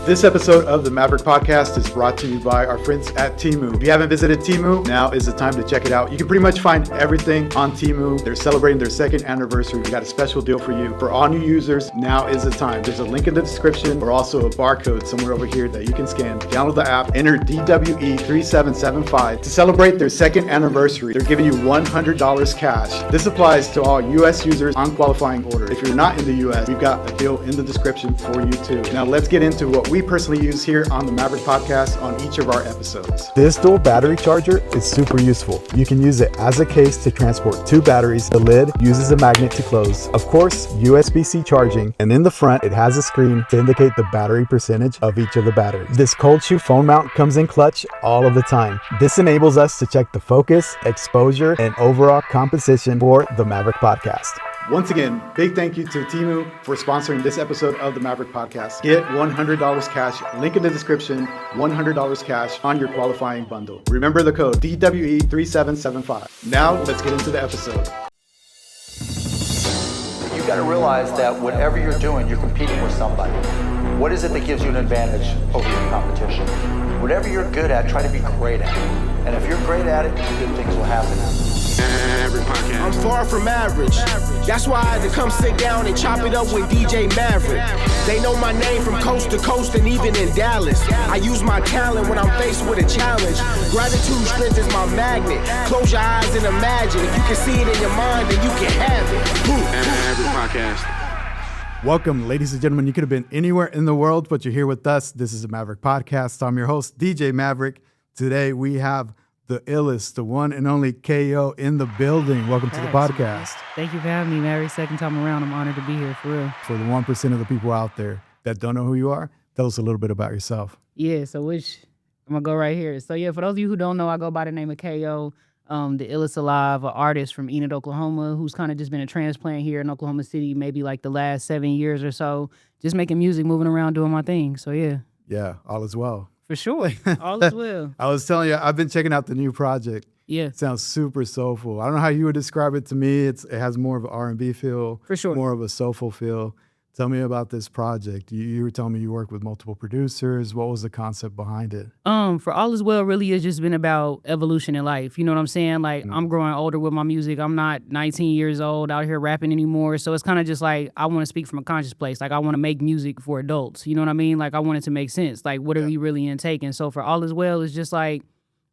This episode of the Maverick Podcast is brought to you by our friends at Temu. If you haven't visited Temu, now is the time to check it out. You can pretty much find everything on Temu. They're celebrating their second anniversary. We got a special deal for you. For all new users, now is the time. There's a link in the description or also a barcode somewhere over here that you can scan. Download the app, enter DWE3775 to celebrate their second anniversary. They're giving you $100 cash. This applies to all US users on qualifying order. If you're not in the US, we've got a deal in the description for you too. Now let's get into what we personally use here on the Maverick Podcast on each of our episodes. This dual battery charger is super useful. You can use it as a case to transport two batteries. The lid uses a magnet to close. Of course, USB-C charging, and in the front it has a screen to indicate the battery percentage of each of the batteries. This cold shoe phone mount comes in clutch all of the time. This enables us to check the focus, exposure, and overall composition for the Maverick Podcast. Once again, big thank you to Temu for sponsoring this episode of the Maverick Podcast. Get $100 cash, link in the description, $100 cash on your qualifying bundle. Remember the code DWE3775. Now let's get into the episode. You got to realize that whatever you're doing, you're competing with somebody. What is it that gives you an advantage over your competition? Whatever you're good at, try to be great at it. And if you're great at it, good things will happen. I'm far from average. That's why I had to come sit down and chop it up with DJ Maverick. They know my name from coast to coast and even in Dallas. I use my talent when I'm faced with a challenge. Gratitude strength is my magnet. Close your eyes and imagine. If you can see it in your mind, then you can have it. Maverick Podcast. Welcome, ladies and gentlemen. You could have been anywhere in the world, but you're here with us. This is the Maverick Podcast. I'm your host, DJ Maverick. Today we have the illest, the one and only KO in the building. Welcome to the podcast. Thank you for having me, Mary. Second time around, I'm honored to be here, for real. For the 1% of the people out there that don't know who you are, tell us a little bit about yourself. Yeah, so I'm going to go right here. So yeah, for those of you who don't know, I go by the name of KO, the illest alive, an artist from Enid, Oklahoma, who's kind of just been a transplant here in Oklahoma City, maybe like the last 7 years or so, just making music, moving around, doing my thing. So yeah. Yeah, all is well. For sure. All is well. I was telling you, I've been checking out the new project. Yeah. It sounds super soulful. I don't know how you would describe it to me. It has more of an R&B feel. For sure. More of a soulful feel. Tell me about this project. You were telling me you work with multiple producers. What was the concept behind it? For All Is Well, really it's just been about evolution in life. You know what I'm saying? Like, I'm growing older with my music. I'm not 19 years old out here rapping anymore. So it's kind of just like, I want to speak from a conscious place. Like, I want to make music for adults. You know what I mean? Like, I want it to make sense. Like, what are we really intaking? So for All Is Well, it's just like,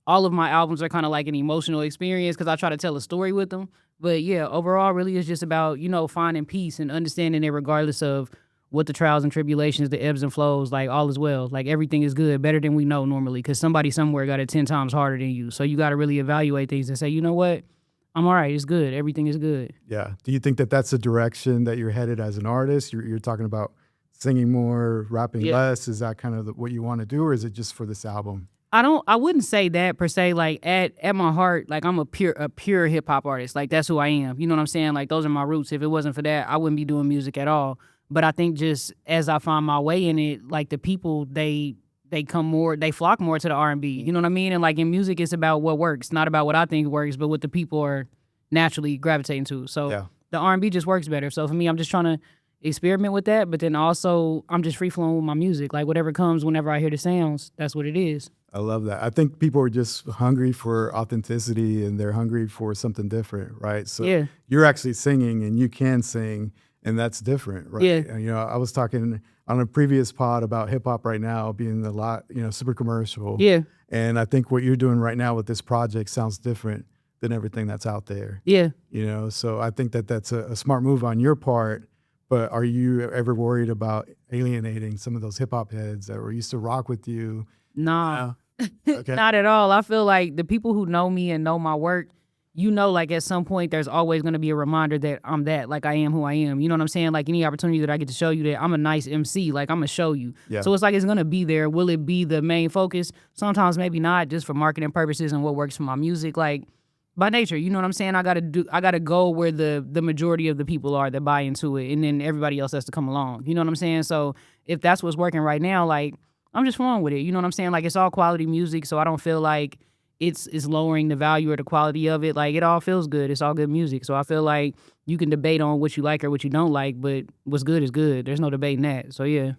all of my albums are kind of like an emotional experience because I try to tell a story with them. But yeah, overall, really it's just about, finding peace and understanding that regardless of what the trials and tribulations, the ebbs and flows, like all is well. Like everything is good, better than we know normally because somebody somewhere got it 10 times harder than you. So you got to really evaluate things and say, you know what? I'm all right. It's good. Everything is good. Yeah. Do you think that that's the direction that you're headed as an artist? You're talking about singing more, rapping less. Is that kind of what you want to do, or is it just for this album? I wouldn't say that per se. Like at my heart, like I'm a pure hip hop artist. Like that's who I am. You know what I'm saying? Like those are my roots. If it wasn't for that, I wouldn't be doing music at all. But I think just as I find my way in it, like the people, they flock more to the R&B. You know what I mean? And like in music, it's about what works, not about what I think works, but what the people are naturally gravitating to. So the R&B just works better. So for me, I'm just trying to experiment with that. But then also, I'm just free flowing with my music. Like whatever comes whenever I hear the sounds, that's what it is. I love that. I think people are just hungry for authenticity and they're hungry for something different, right? So you're actually singing and you can sing, and that's different, right? Yeah. I was talking on a previous pod about hip hop right now being a lot, super commercial. Yeah. And I think what you're doing right now with this project sounds different than everything that's out there. Yeah. So I think that that's a smart move on your part. But are you ever worried about alienating some of those hip hop heads that were used to rock with you? Nah. Okay. Not at all. I feel like the people who know me and know my work, like at some point there's always going to be a reminder that I'm that, like I am who I am. You know what I'm saying? Like any opportunity that I get to show you that I'm a nice MC, like I'm going to show you. Yeah. So it's like it's going to be there. Will it be the main focus? Sometimes maybe not, just for marketing purposes and what works for my music. Like by nature, you know what I'm saying? I got to go where the majority of the people are that buy into it, and then everybody else has to come along. You know what I'm saying? So if that's what's working right now, like I'm just flowing with it. You know what I'm saying? Like it's all quality music, so I don't feel like it's lowering the value or the quality of it. Like it all feels good. It's all good music. So I feel like you can debate on what you like or what you don't like, but what's good is good. There's no debating that. So yeah.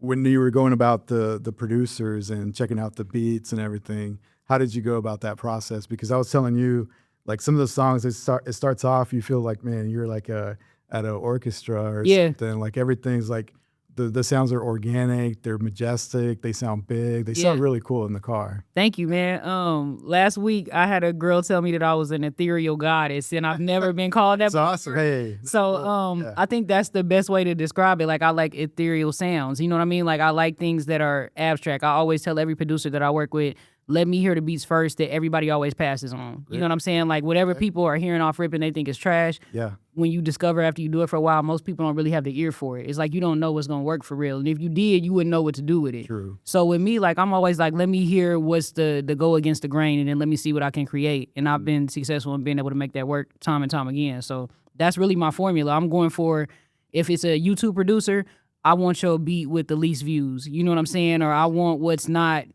when you were going about the producers and checking out the beats and everything, how did you go about that process? Because I was telling you, like some of the songs, it starts off, you feel like, man, you're like at an orchestra or something. Like everything's like, the sounds are organic, they're majestic, they sound big, they sound really cool in the car. Thank you, man. Last week I had a girl tell me that I was an ethereal goddess, and I've never been called that. That's awesome. Hey. So I think that's the best way to describe it. Like I like ethereal sounds. You know what I mean? Like I like things that are abstract. I always tell every producer that I work with, let me hear the beats first that everybody always passes on. You know what I'm saying? Like whatever people are hearing off rip and they think is trash. Yeah. When you discover after you do it for a while, most people don't really have the ear for it. It's like you don't know what's gonna work for real. And if you did, you wouldn't know what to do with it. True. So with me, like I'm always like, let me hear what's the go against the grain and then let me see what I can create. And I've been successful in being able to make that work time and time again. So that's really my formula. I'm going for, if it's a YouTube producer, I want your beat with the least views. You know what I'm saying? Or I want what's not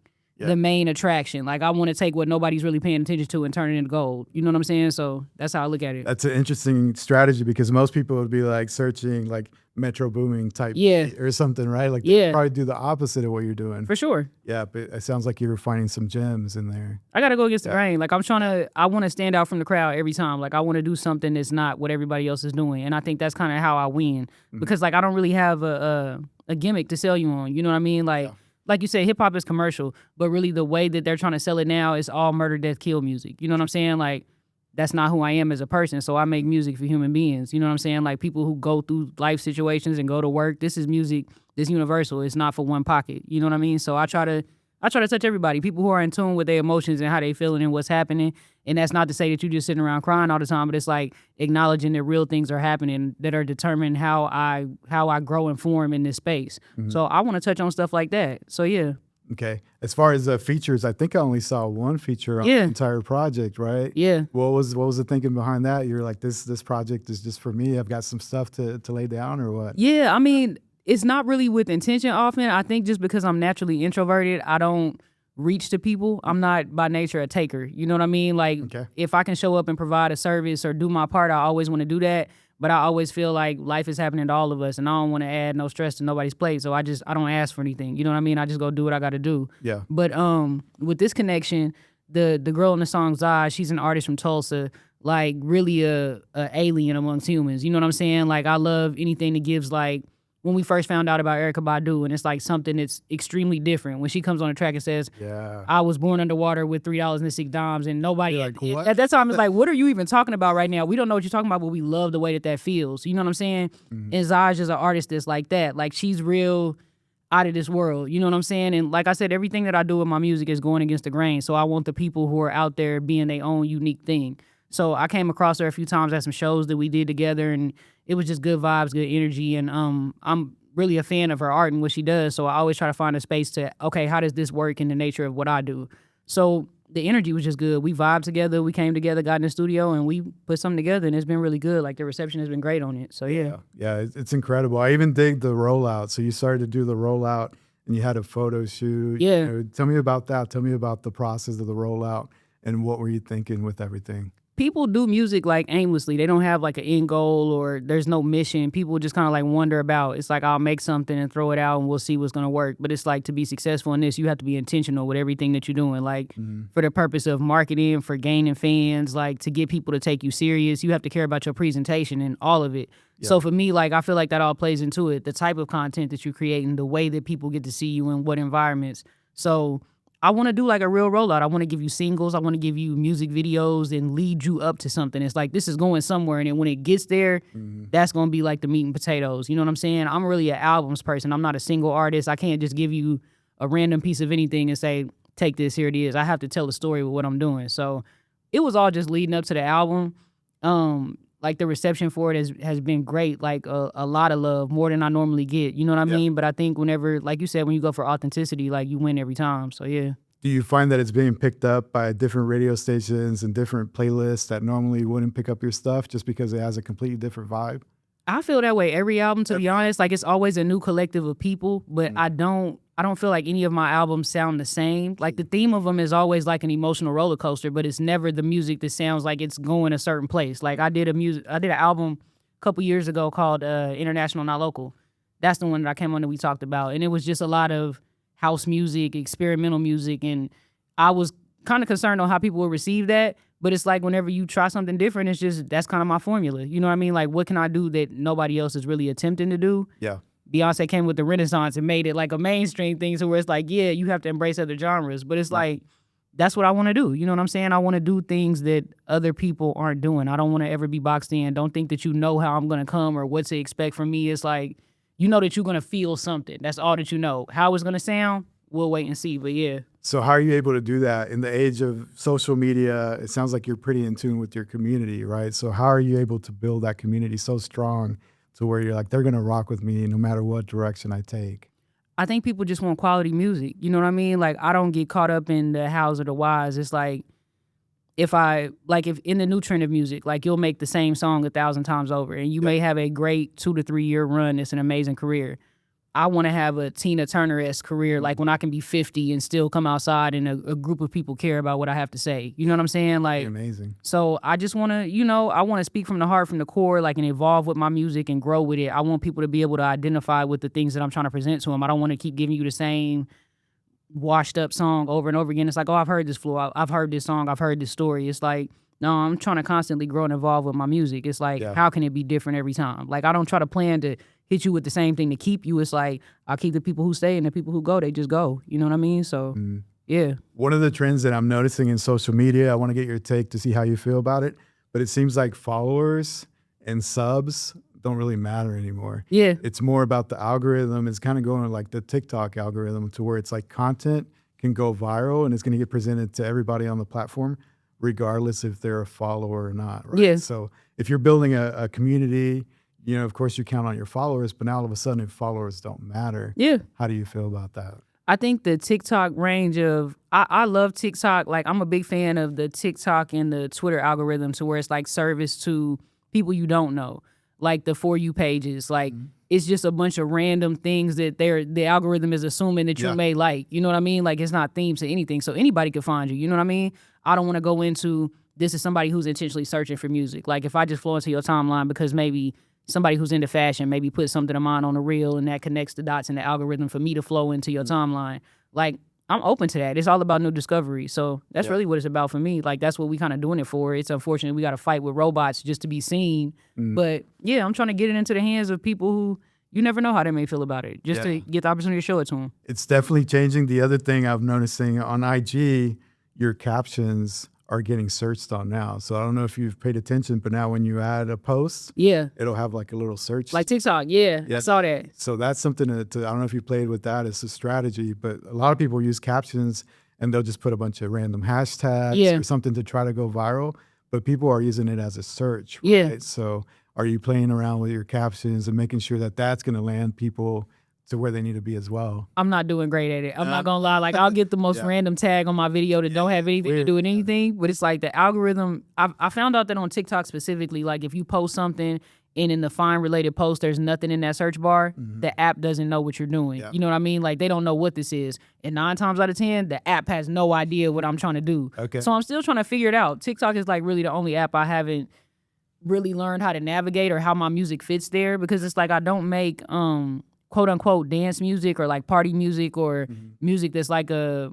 the main attraction. Like I want to take what nobody's really paying attention to and turn it into gold. You know what I'm saying? So that's how I look at it. That's an interesting strategy because most people would be like searching like Metro Booming type or something, right? Like they probably do the opposite of what you're doing. For sure. Yeah, but it sounds like you're finding some gems in there. I got to go against the grain. Like I want to stand out from the crowd every time. Like I want to do something that's not what everybody else is doing. And I think that's kind of how I win because like I don't really have a gimmick to sell you on. You know what I mean? Like you said, hip hop is commercial, but really the way that they're trying to sell it now is all murder, death, kill music. You know what I'm saying? Like that's not who I am as a person. So I make music for human beings. You know what I'm saying? Like people who go through life situations and go to work. This is music. This universal. It's not for one pocket. You know what I mean? So I try to touch everybody. People who are in tune with their emotions and how they feeling and what's happening. And that's not to say that you just sitting around crying all the time, but it's like acknowledging that real things are happening that are determining how I grow and form in this space. So I want to touch on stuff like that. So yeah. Okay. As far as features, I think I only saw one feature on the entire project, right? Yeah. What was the thinking behind that? You're like, this project is just for me. I've got some stuff to lay down or what? Yeah, I mean, it's not really with intention often. I think just because I'm naturally introverted, I don't reach to people. I'm not by nature a taker. You know what I mean? Like if I can show up and provide a service or do my part, I always want to do that. But I always feel like life is happening to all of us, and I don't want to add no stress to nobody's plate. So I don't ask for anything. You know what I mean? I just go do what I got to do. Yeah. But with this connection, the girl in the song Zai, she's an artist from Tulsa, like really a alien amongst humans. You know what I'm saying? Like I love anything that gives like. When we first found out about Erykah Badu, and it's like something that's extremely different. When she comes on the track and says, I was born underwater with $3.06, and nobody, like, what? At that time, it's like, what are you even talking about right now? We don't know what you're talking about, but we love the way that feels. You know what I'm saying? And Zaj is an artist that's like that. Like, she's real out of this world. You know what I'm saying? And like I said, everything that I do with my music is going against the grain. So I want the people who are out there being their own unique thing. So I came across her a few times at some shows that we did together, and it was just good vibes, good energy, and I'm really a fan of her art and what she does, so I always try to find a space to, okay, how does this work in the nature of what I do? So the energy was just good. We vibed together, we came together, got in the studio, and we put something together, and it's been really good. Like, the reception has been great on it, so yeah. Yeah, it's incredible. I even dig the rollout. So you started to do the rollout, and you had a photo shoot. Yeah. You know, tell me about that. Tell me about the process of the rollout, and what were you thinking with everything? People do music like aimlessly. They don't have like an end goal or there's no mission. People just kind of like wonder about. It's like I'll make something and throw it out and we'll see what's going to work. But it's like to be successful in this, you have to be intentional with everything that you're doing. Like for the purpose of marketing, for gaining fans, like to get people to take you serious, you have to care about your presentation and all of it. Yeah. So for me, like I feel like that all plays into it. The type of content that you're creating, the way that people get to see you in what environments. So I want to do like a real rollout. I want to give you singles. I want to give you music videos and lead you up to something. It's like this is going somewhere. And then when it gets there, that's going to be like the meat and potatoes. You know what I'm saying? I'm really an albums person. I'm not a single artist. I can't just give you a random piece of anything and say, take this, here it is. I have to tell a story with what I'm doing. So it was all just leading up to the album. Like the reception for it has been great, like a lot of love, more than I normally get. You know what I mean? But I think whenever, like you said, when you go for authenticity, like you win every time. So yeah. Do you find that it's being picked up by different radio stations and different playlists that normally wouldn't pick up your stuff just because it has a completely different vibe? I feel that way every album, to be honest. Like it's always a new collective of people, but I don't feel like any of my albums sound the same. Like the theme of them is always like an emotional roller coaster, but it's never the music that sounds like it's going a certain place. Like I did an album a couple years ago called International Not Local. That's the one that I came on that we talked about. And it was just a lot of house music, experimental music. And I was kind of concerned on how people would receive that. But it's like whenever you try something different, it's just, that's kind of my formula. You know what I mean? Like, what can I do that nobody else is really attempting to do? Yeah. Beyonce came with the Renaissance and made it like a mainstream thing, so where it's like, yeah, you have to embrace other genres. But it's like, that's what I want to do. You know what I'm saying? I want to do things that other people aren't doing. I don't want to ever be boxed in. Don't think that you know how I'm going to come or what to expect from me. It's like, you know that you're going to feel something. That's all that you know. How it's going to sound, we'll wait and see. But yeah. So how are you able to do that in the age of social media? It sounds like you're pretty in tune with your community, right? So how are you able to build that community so strong to where you're like, they're going to rock with me no matter what direction I take? I think people just want quality music. You know what I mean? Like, I don't get caught up in the hows or the whys. It's like, if in the new trend of music, like, you'll make the same song 1,000 times over and you may have a great 2 to 3 year run. It's an amazing career. I want to have a Tina Turner-esque career, like when I can be 50 and still come outside and a group of people care about what I have to say. You know what I'm saying? Like, amazing. So I just want to, I want to speak from the heart, from the core, like, and evolve with my music and grow with it. I want people to be able to identify with the things that I'm trying to present to them. I don't want to keep giving you the same washed up song over and over again. It's like, oh, I've heard this flow. I've heard this song. I've heard this story. It's like, no, I'm trying to constantly grow and evolve with my music. It's like, how can it be different every time? Like, I don't try to plan to hit you with the same thing to keep you. It's like, I'll keep the people who stay and the people who go, they just go. You know what I mean? So, yeah. One of the trends that I'm noticing in social media, I want to get your take to see how you feel about it, but it seems like followers and subs don't really matter anymore. Yeah. It's more about the algorithm. It's kind of going like the TikTok algorithm to where it's like content can go viral and it's going to get presented to everybody on the platform, regardless if they're a follower or not. Right? Yeah. So if you're building a community, of course you count on your followers, but now all of a sudden if followers don't matter, how do you feel about that? I think the TikTok range of, I love TikTok. Like, I'm a big fan of the TikTok and the Twitter algorithm to where it's like service to people you don't know. Like the For You pages, like it's just a bunch of random things that the algorithm is assuming that you may like. You know what I mean? Like, it's not themed to anything, so anybody could find you. You know what I mean? I don't want to go into, this is somebody who's intentionally searching for music. Like, if I just flow into your timeline because maybe somebody who's into fashion maybe put something of mine on a reel and that connects the dots in the algorithm for me to flow into your timeline. Like, I'm open to that. It's all about new discovery. So that's really what it's about for me. Like, that's what we kind of doing it for. It's unfortunate we got to fight with robots just to be seen. But yeah, I'm trying to get it into the hands of people who, you never know how they may feel about it, just to get the opportunity to show it to them. It's definitely changing. The other thing I'm noticing on IG, your captions are getting searched on now. So I don't know if you've paid attention, but now when you add a post, it'll have like a little search. Like TikTok, I saw that. So that's something to I don't know if you played with that as a strategy, but a lot of people use captions and they'll just put a bunch of random hashtags or something to try to go viral, but people are using it as a search. Right? So are you playing around with your captions and making sure that that's going to land people to where they need to be as well? I'm not doing great at it. I'm not gonna lie. Like, I'll get the most random tag on my video that don't have anything to do with anything. But it's like the algorithm. I found out that on TikTok specifically, like, if you post something and in the find related post, there's nothing in that search bar, the app doesn't know what you're doing. You know what I mean? Like, they don't know what this is. And 9 times out of 10, the app has no idea what I'm trying to do. Okay. So I'm still trying to figure it out. TikTok is like really the only app I haven't really learned how to navigate or how my music fits there, because it's like I don't make quote unquote dance music or like party music or music that's like a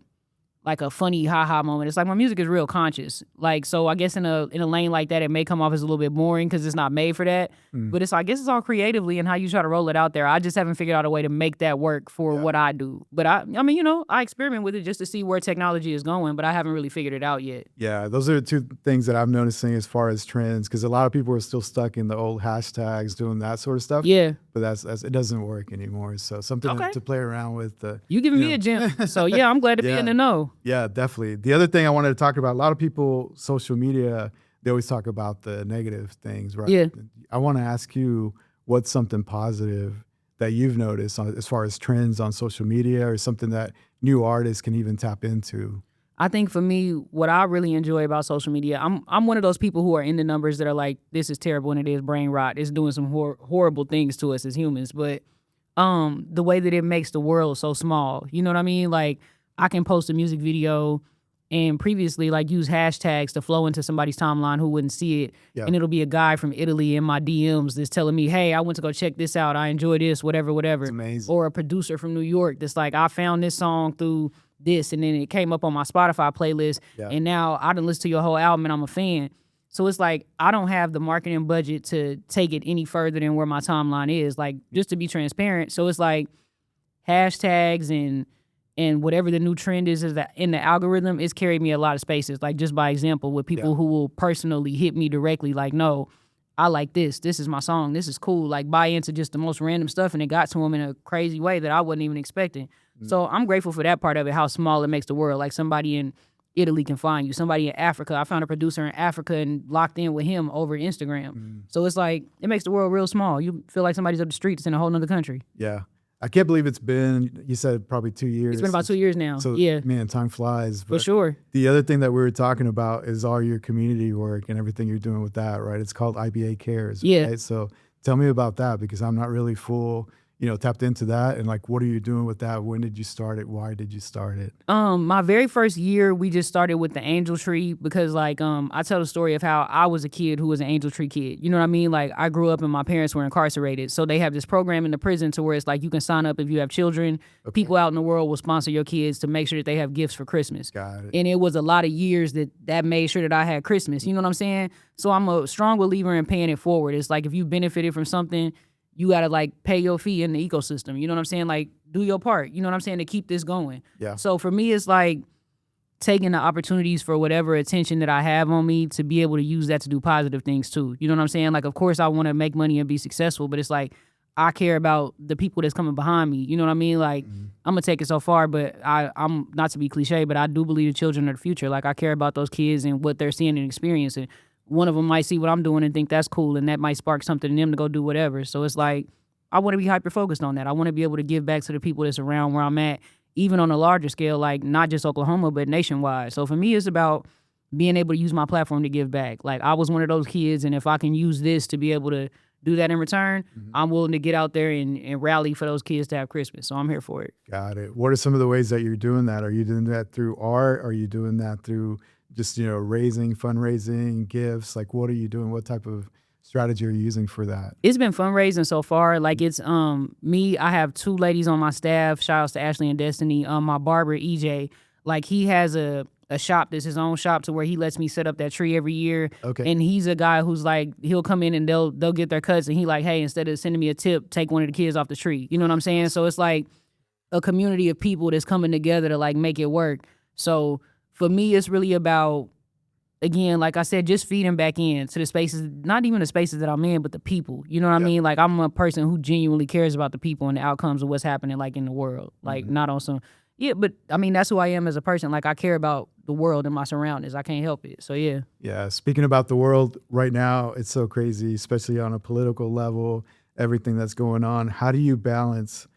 funny ha-ha moment. It's like my music is real conscious. Like, so I guess in a lane like that, it may come off as a little bit boring because it's not made for that. But I guess it's all creatively and how you try to roll it out there. I just haven't figured out a way to make that work for what I do. But I mean, I experiment with it just to see where technology is going, but I haven't really figured it out yet. Yeah, those are the two things that I'm noticing as far as trends, because a lot of people are still stuck in the old hashtags doing that sort of stuff. Yeah. But that's it doesn't work anymore. So something to play around with. You giving me a gem. So yeah, I'm glad to be in the know. Yeah, definitely. The other thing I wanted to talk about, a lot of people, social media, they always talk about the negative things, right? Yeah. I want to ask you, what's something positive that you've noticed as far as trends on social media, or something that new artists can even tap into? I think for me, what I really enjoy about social media, I'm one of those people who are in the numbers that are like, this is terrible and it is brain rot. It's doing some horrible things to us as humans. But the way that it makes the world so small, you know what I mean? Like, I can post a music video and previously like use hashtags to flow into somebody's timeline who wouldn't see it. Yeah. And it'll be a guy from Italy in my DMs that's telling me, hey, I went to go check this out. I enjoy this, whatever. It's amazing. Or a producer from New York that's like, I found this song through this, and then it came up on my Spotify playlist, and now I done listened to your whole album and I'm a fan. So it's like, I don't have the marketing budget to take it any further than where my timeline is, like, just to be transparent. So it's like hashtags and whatever the new trend is that in the algorithm, it's carried me a lot of spaces. Like, just by example, with people who will personally hit me directly, like, no, I like this. This is my song. This is cool. Like, buy into just the most random stuff, and it got to them in a crazy way that I wasn't even expecting. So I'm grateful for that part of it, how small it makes the world. Like, somebody in Italy can find you. Somebody in Africa. I found a producer in Africa and locked in with him over Instagram. So it's like, it makes the world real small. You feel like somebody's up the streets in a whole nother country. Yeah. I can't believe it's been, you said probably 2 years. It's been about 2 years now. So, yeah. man, time flies. For sure. The other thing that we were talking about is all your community work and everything you're doing with that, right? It's called IBA Cares. Yeah. Right? So tell me about that, because I'm not really tapped into that. And like, what are you doing with that? When did you start it? Why did you start it? My very first year, we just started with the Angel Tree because, like, I tell the story of how I was a kid who was an Angel Tree kid. You know what I mean? Like, I grew up and my parents were incarcerated. So they have this program in the prison to where it's like you can sign up if you have children. Okay. People out in the world will sponsor your kids to make sure that they have gifts for Christmas. Got it. And it was a lot of years that made sure that I had Christmas. You know what I'm saying? So I'm a strong believer in paying it forward. It's like if you benefited from something, you got to, like, pay your fee in the ecosystem. You know what I'm saying? Like, do your part. You know what I'm saying? To keep this going. Yeah. So for me, it's like taking the opportunities for whatever attention that I have on me to be able to use that to do positive things too. You know what I'm saying? Like, of course, I want to make money and be successful, but it's like I care about the people that's coming behind me. You know what I mean? Like, I'm going to take it so far, but I'm not to be cliche, but I do believe the children are the future. Like, I care about those kids and what they're seeing and experiencing. One of them might see what I'm doing and think that's cool, and that might spark something in them to go do whatever. So it's like, I want to be hyper-focused on that. I want to be able to give back to the people that's around where I'm at, even on a larger scale, like not just Oklahoma, but nationwide. So for me, it's about being able to use my platform to give back. Like, I was one of those kids, and if I can use this to be able to do that in return, I'm willing to get out there and rally for those kids to have Christmas. So I'm here for it. Got it. What are some of the ways that you're doing that? Are you doing that through art? Are you doing that through just, fundraising, gifts? Like, what are you doing? What type of strategy are you using for that? It's been fundraising so far. Like, it's me, I have 2 ladies on my staff. Shout outs to Ashley and Destiny. My barber, EJ, like, he has a shop that's his own shop to where he lets me set up that tree every year. Okay. And he's a guy who's like, he'll come in and they'll get their cuts, and he like, hey, instead of sending me a tip, take one of the kids off the tree. You know what I'm saying? So it's like a community of people that's coming together to, like, make it work. So for me, it's really about, again, like I said, just feeding back in to the spaces, not even the spaces that I'm in, but the people. You know what I mean? Like, I'm a person who genuinely cares about the people and the outcomes of what's happening, like, in the world. Like, not on some, but I mean, that's who I am as a person. Like, I care about the world and my surroundings. I can't help it. So, yeah. Yeah. Speaking about the world right now, it's so crazy, especially on a political level, everything that's going on. How do you balance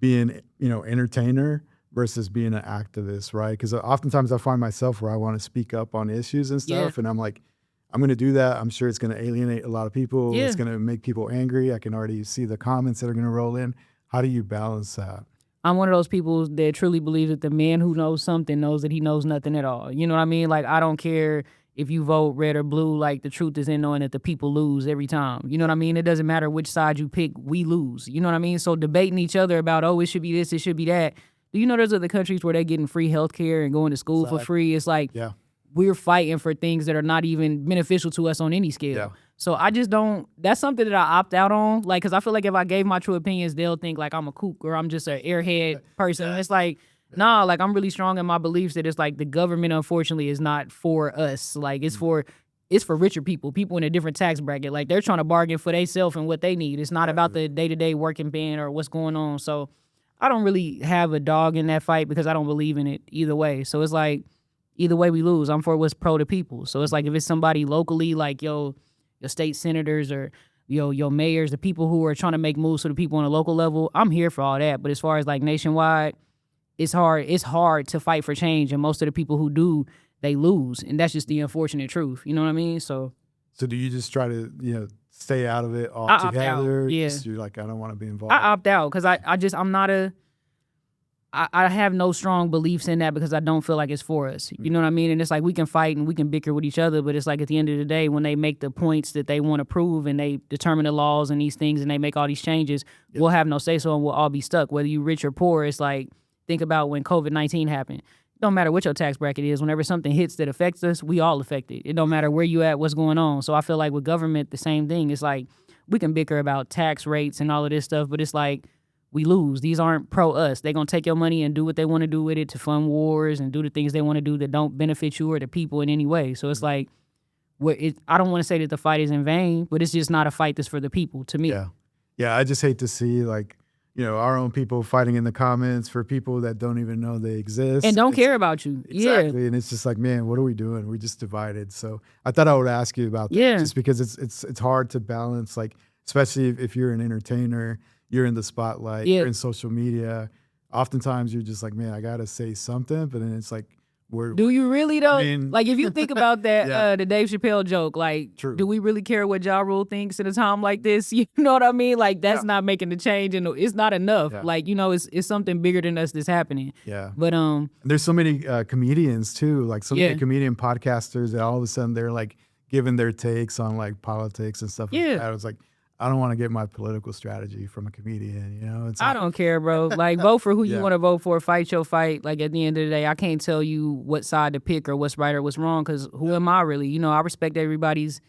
being, entertainer versus being an activist, right? Because oftentimes I find myself where I want to speak up on issues and stuff, and I'm like, I'm going to do that. I'm sure it's going to alienate a lot of people. It's going to make people angry. I can already see the comments that are going to roll in. How do you balance that? I'm one of those people that truly believe that the man who knows something knows that he knows nothing at all. You know what I mean? Like, I don't care if you vote red or blue. Like, the truth is in knowing that the people lose every time. You know what I mean? It doesn't matter which side you pick, we lose. You know what I mean? So debating each other about, it should be this, it should be that. Do you know there's other countries where they're getting free health care and going to school for free? It's like, we're fighting for things that are not even beneficial to us on any scale. Yeah. So I just don't, that's something that I opt out on. Like, because I feel like if I gave my true opinions, they'll think like I'm a kook or I'm just an airhead person. And it's like, nah, like, I'm really strong in my beliefs that it's like the government, unfortunately, is not for us. Like, it's for richer people in a different tax bracket. Like, they're trying to bargain for themselves and what they need. It's not about the day-to-day working band or what's going on. So I don't really have a dog in that fight because I don't believe in it either way. So it's like, either way we lose. I'm for what's pro to people. So it's like, if it's somebody locally, like your state senators or your mayors, the people who are trying to make moves for the people on a local level, I'm here for all that. But as far as like nationwide, it's hard to fight for change. And most of the people who do, they lose. And that's just the unfortunate truth. You know what I mean? So do you just try to, stay out of it altogether? Yeah. You're like, I don't want to be involved. I opt out because I'm not I have no strong beliefs in that because I don't feel like it's for us. You know what I mean? And it's like we can fight and we can bicker with each other, but it's like at the end of the day, when they make the points that they want to prove and they determine the laws and these things and they make all these changes, we'll have no say-so and we'll all be stuck. Whether you rich or poor, it's like, think about when COVID-19 happened. It don't matter what your tax bracket is. Whenever something hits that affects us, we all affected. It don't matter where you at, what's going on. So I feel like with government, the same thing. It's like we can bicker about tax rates and all of this stuff, but it's like, we lose. These aren't pro us. They're going to take your money and do what they want to do with it to fund wars and do the things they want to do that don't benefit you or the people in any way. So it's like, I don't want to say that the fight is in vain, but it's just not a fight that's for the people, to me. Yeah. Yeah, I just hate to see, like, you know, our own people fighting in the comments for people that don't even know they exist. And don't care about you. Exactly. Yeah. And it's just like, man, what are we doing? We're just divided. So I thought I would ask you about that. Yeah. Just because it's hard to balance, like, especially if you're an entertainer, you're in the spotlight, you're in social media. Oftentimes you're just like, man, I got to say something. But then it's like, do you really though? I mean, like if you think about that, the Dave Chappelle joke, like, True. Do we really care what Ja Rule thinks in a time like this? You know what I mean? Like that's not making the change, and it's not enough. Yeah. Like, you know, it's something bigger than us that's happening. Yeah. But there's so many comedians too, like so many comedian podcasters that all of a sudden they're like giving their takes on like politics and stuff like that. I was like, I don't want to get my political strategy from a comedian, you know? I don't care, bro. Like, vote for who you want to vote for. Fight your fight. Like, at the end of the day, I can't tell you what side to pick or what's right or what's wrong because who am I really? You know, I respect everybody's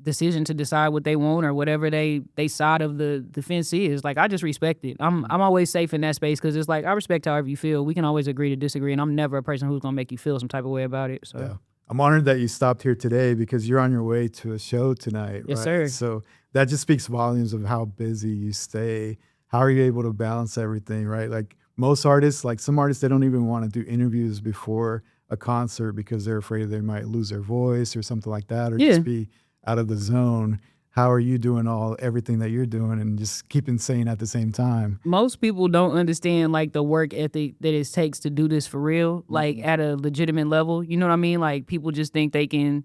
decision to decide what they want or whatever they side of the fence is. Like, I just respect it. I'm always safe in that space because it's like, I respect however you feel. We can always agree to disagree, and I'm never a person who's going to make you feel some type of way about it. So. Yeah. I'm honored that you stopped here today because you're on your way to a show tonight. Yes, right? sir. So that just speaks volumes of how busy you stay. How are you able to balance everything, right? Like most artists, like some artists, they don't even want to do interviews before a concert because they're afraid they might lose their voice or something like that or just be out of the zone. How are you doing everything that you're doing and just keeping sane at the same time? Most people don't understand like the work ethic that it takes to do this for real, like at a legitimate level. You know what I mean? Like people just think they can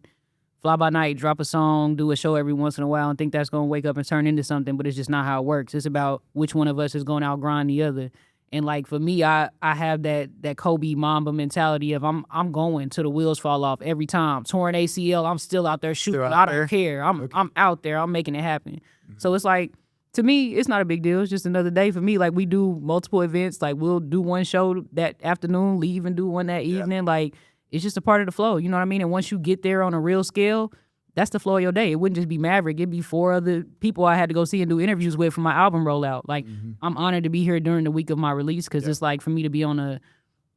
fly by night, drop a song, do a show every once in a while and think that's going to wake up and turn into something, but it's just not how it works. It's about which one of us is going to outgrind the other. And like for me, I have that Kobe Mamba mentality of I'm going till the wheels fall off every time. Torn ACL, I'm still out there shooting. I don't care. I'm out there. I'm making it happen. Mm-hmm. So it's like, to me, it's not a big deal. It's just another day for me. Like we do multiple events. Like we'll do one show that afternoon, leave and do one that evening. Like it's just a part of the flow. You know what I mean? And once you get there on a real scale, that's the flow of your day. It wouldn't just be Maverick. It'd be 4 other people I had to go see and do interviews with for my album rollout. Like, I'm honored to be here during the week of my release because it's like for me to be on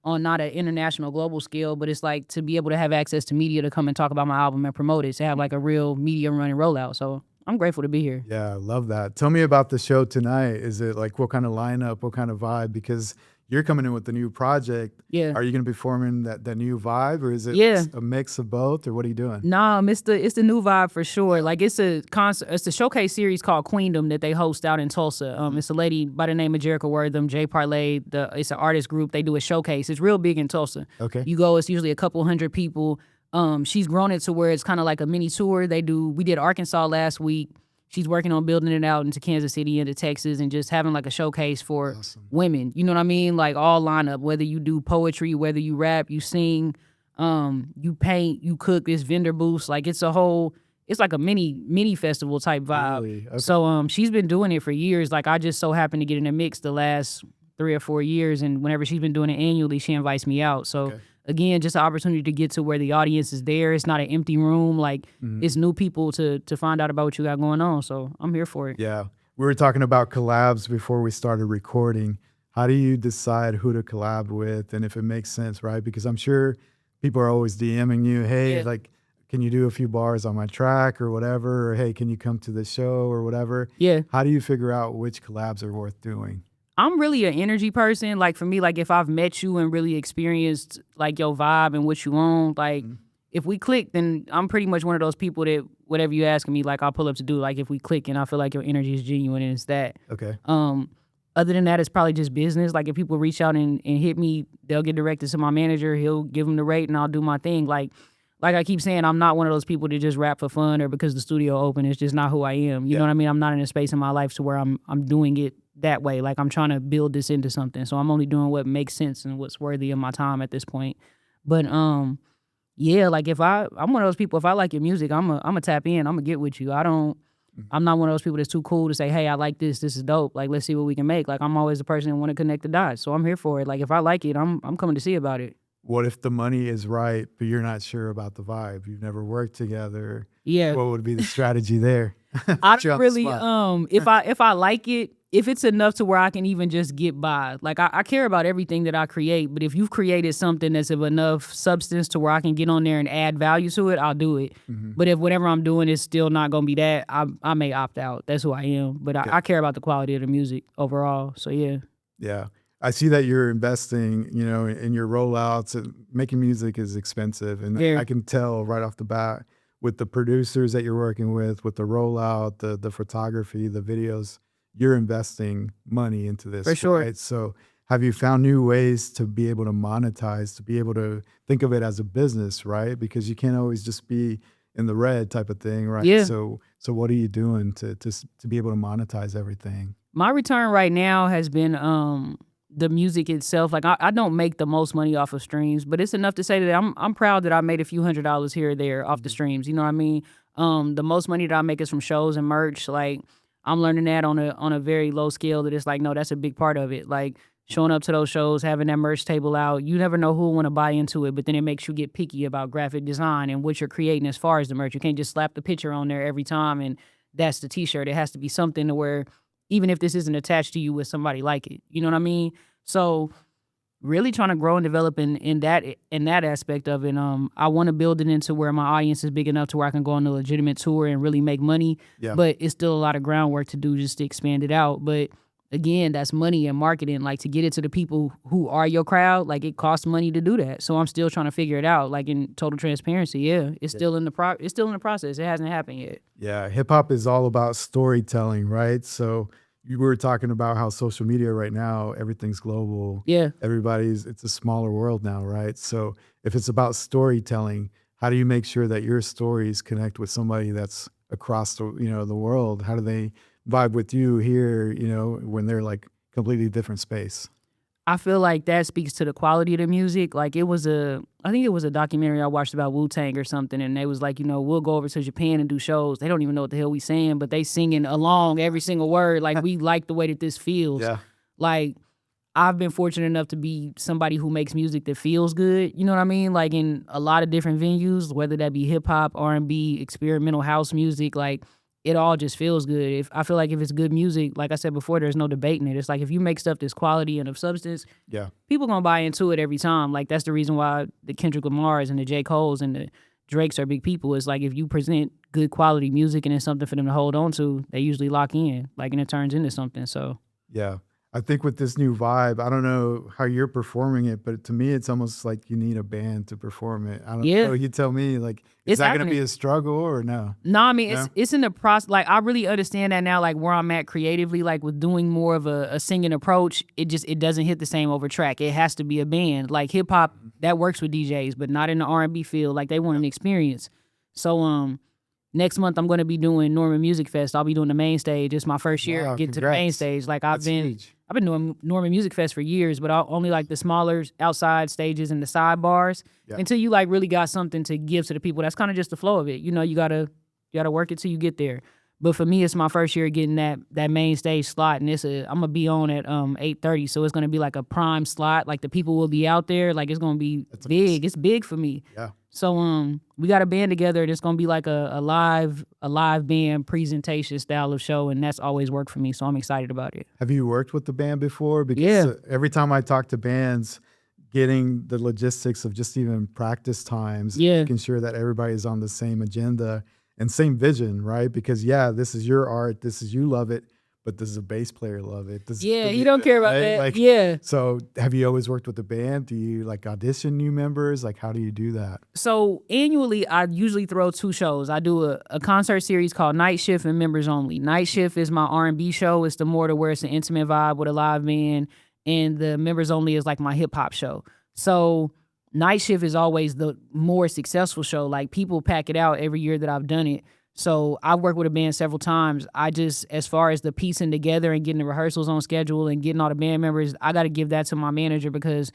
not an international global scale, but it's like to be able to have access to media to come and talk about my album and promote it, to have like a real media running rollout. So I'm grateful to be here. Yeah, I love that. Tell me about the show tonight. Is it like what kind of lineup, what kind of vibe? Because you're coming in with the new project. Yeah. Are you going to be forming that new vibe, or is it a mix of both, or what are you doing? Nah, it's the new vibe for sure. Like it's a concert, it's a showcase series called Queendom that they host out in Tulsa. It's a lady by the name of Jerica Wortham, Jay Parlay. It's an artist group. They do a showcase. It's real big in Tulsa. Okay. You go, it's usually a couple hundred people. She's grown it to where it's kind of like a mini tour. We did Arkansas last week. She's working on building it out into Kansas City, into Texas, and just having like a showcase for women. You know what I mean? Like all lineup, whether you do poetry, whether you rap, you sing, you paint, you cook, this vendor booths. Like it's like a mini festival type vibe. Really? Okay. So she's been doing it for years. Like I just so happened to get in the mix the last 3 or 4 years. And whenever she's been doing it annually, she invites me out. So again, just an opportunity to get to where the audience is there. It's not an empty room. Like it's new people to find out about what you got going on. So I'm here for it. Yeah. We were talking about collabs before we started recording. How do you decide who to collab with and if it makes sense, right? Because I'm sure people are always DMing you, hey, like, can you do a few bars on my track or whatever? Or, hey, can you come to the show or whatever? Yeah. How do you figure out which collabs are worth doing? I'm really an energy person. Like for me, like if I've met you and really experienced like your vibe and what you own, like if we click, then I'm pretty much one of those people that whatever you asking me, like I'll pull up to do. Like if we click and I feel like your energy is genuine and it's that. Okay. Other than that, it's probably just business. Like if people reach out and hit me, they'll get directed to my manager. He'll give them the rate and I'll do my thing. Like I keep saying, I'm not one of those people that just rap for fun or because the studio open. It's just not who I am. You know what I mean? I'm not in a space in my life to where I'm doing it that way. Like I'm trying to build this into something. So I'm only doing what makes sense and what's worthy of my time at this point. But yeah, like I'm one of those people, if I like your music, I'm a tap in, I'm gonna get with you. I'm not one of those people that's too cool to say, hey, I like this is dope. Like, let's see what we can make. Like, I'm always the person that want to connect the dots. So I'm here for it. Like, if I like it, I'm coming to see about it. What if the money is right, but you're not sure about the vibe? You've never worked together. Yeah. What would be the strategy there? I don't really, if I like it, if it's enough to where I can even just get by, like I care about everything that I create, but if you've created something that's of enough substance to where I can get on there and add value to it, I'll do it. But if whatever I'm doing is still not going to be that, I may opt out. That's who I am. But I care about the quality of the music overall. So yeah. Yeah. I see that you're investing, in your rollouts. Making music is expensive. And I can tell right off the bat with the producers that you're working with the rollout, the photography, the videos, you're investing money into this. For sure. Right? So have you found new ways to be able to monetize, to be able to think of it as a business, right? Because you can't always just be in the red type of thing, right? Yeah. So what are you doing to be able to monetize everything? My return right now has been the music itself. Like I don't make the most money off of streams, but it's enough to say that I'm proud that I made a few $100s here or there off the streams. You know what I mean? The most money that I make is from shows and merch. Like I'm learning that on a very low scale, that it's like, no, that's a big part of it. Like showing up to those shows, having that merch table out, you never know who will want to buy into it, but then it makes you get picky about graphic design and what you're creating as far as the merch. You can't just slap the picture on there every time and that's the t-shirt. It has to be something to where even if this isn't attached to you, with somebody like it. You know what I mean? So really trying to grow and develop in that aspect of it. I want to build it into where my audience is big enough to where I can go on a legitimate tour and really make money. Yeah. But it's still a lot of groundwork to do just to expand it out. But again, that's money and marketing. Like to get it to the people who are your crowd, like it costs money to do that. So I'm still trying to figure it out. Like in total transparency, it's still in the process. It hasn't happened yet. Yeah, hip hop is all about storytelling, right? So you were talking about how social media right now, everything's global. Yeah. It's a smaller world now, right? So if it's about storytelling, how do you make sure that your stories connect with somebody that's across the world? How do they vibe with you here, when they're like completely different space? I feel like that speaks to the quality of the music. Like I think it was a documentary I watched about Wu-Tang or something, and they was like, we'll go over to Japan and do shows. They don't even know what the hell we saying, but they singing along every single word. Like we like the way that this feels. Yeah. Like I've been fortunate enough to be somebody who makes music that feels good. You know what I mean? Like in a lot of different venues, whether that be hip hop, R&B, experimental house music, like it all just feels good. I feel like if it's good music, like I said before, there's no debating it. It's like if you make stuff that's quality and of substance, people gonna buy into it every time. Like that's the reason why the Kendrick Lamars and the J. Coles and the Drakes are big people. It's like if you present good quality music and it's something for them to hold on to, they usually lock in, like, and it turns into something. So yeah. I think with this new vibe, I don't know how you're performing it, but to me, it's almost like you need a band to perform it. I don't know. You tell me, like, is that going to be a struggle or no? No, I mean, it's in the process. Like, I really understand that now, like, where I'm at creatively, like, with doing more of a singing approach, it doesn't hit the same over track. It has to be a band. Like, hip-hop, that works with DJs, but not in the R&B field. Like, they want an experience. So, next month, I'm going to be doing Norman Music Fest. I'll be doing the main stage. It's my first year getting to the main stage. Like, I've been doing Norman Music Fest for years, but I'll only like the smaller outside stages and the sidebars until you like really got something to give to the people. That's kind of just the flow of it. You gotta work it till you get there. But for me, it's my first year getting that main stage slot, and I'm gonna be on at 8:30, so it's gonna be like a prime slot. Like the people will be out there. Like it's gonna be big. It's big for me. Yeah. So we got a band together, and it's gonna be like a live band presentation style of show, and that's always worked for me. So I'm excited about it. Have you worked with the band before? Because every time I talk to bands, getting the logistics of just even practice times, making sure that everybody's on the same agenda and same vision, right? Because this is your art, you love it, but does a bass player love it? He don't care about that. Like, So have you always worked with the band? Do you like audition new members? Like how do you do that? So annually, I usually throw 2 shows. I do a concert series called Night Shift and Members Only. Night Shift is my R&B show. It's the more to where it's an intimate vibe with a live band. And the Members Only is like my hip hop show. So Night Shift is always the more successful show. Like people pack it out every year that I've done it. So I've worked with a band several times. I just, as far as the piecing together and getting the rehearsals on schedule and getting all the band members, I got to give that to my manager because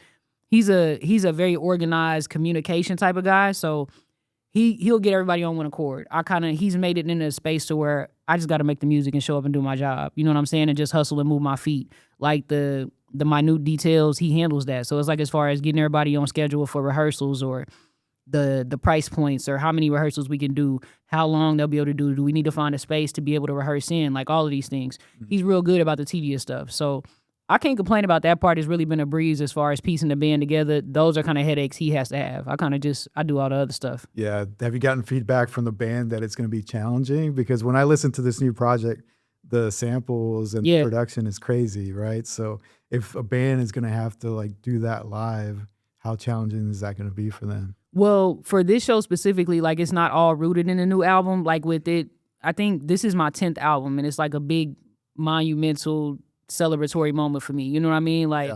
he's a very organized communication type of guy. So he'll get everybody on one accord. He's made it into a space to where I just got to make the music and show up and do my job. You know what I'm saying? And just hustle and move my feet. Like the minute details, he handles that. So it's like as far as getting everybody on schedule for rehearsals or the price points or how many rehearsals we can do, how long they'll be able to do we need to find a space to be able to rehearse in, like all of these things. He's real good about the tedious stuff. So I can't complain about that part. It's really been a breeze as far as piecing the band together. Those are kind of headaches he has to have. I do all the other stuff. Yeah. Have you gotten feedback from the band that it's going to be challenging? Because when I listen to this new project, the samples and the production is crazy, right? So if a band is going to have to like do that live, how challenging is that going to be for them? Well, for this show specifically, like it's not all rooted in a new album. Like with it, I think this is my 10th album and it's like a big monumental celebratory moment for me. You know what I mean? Like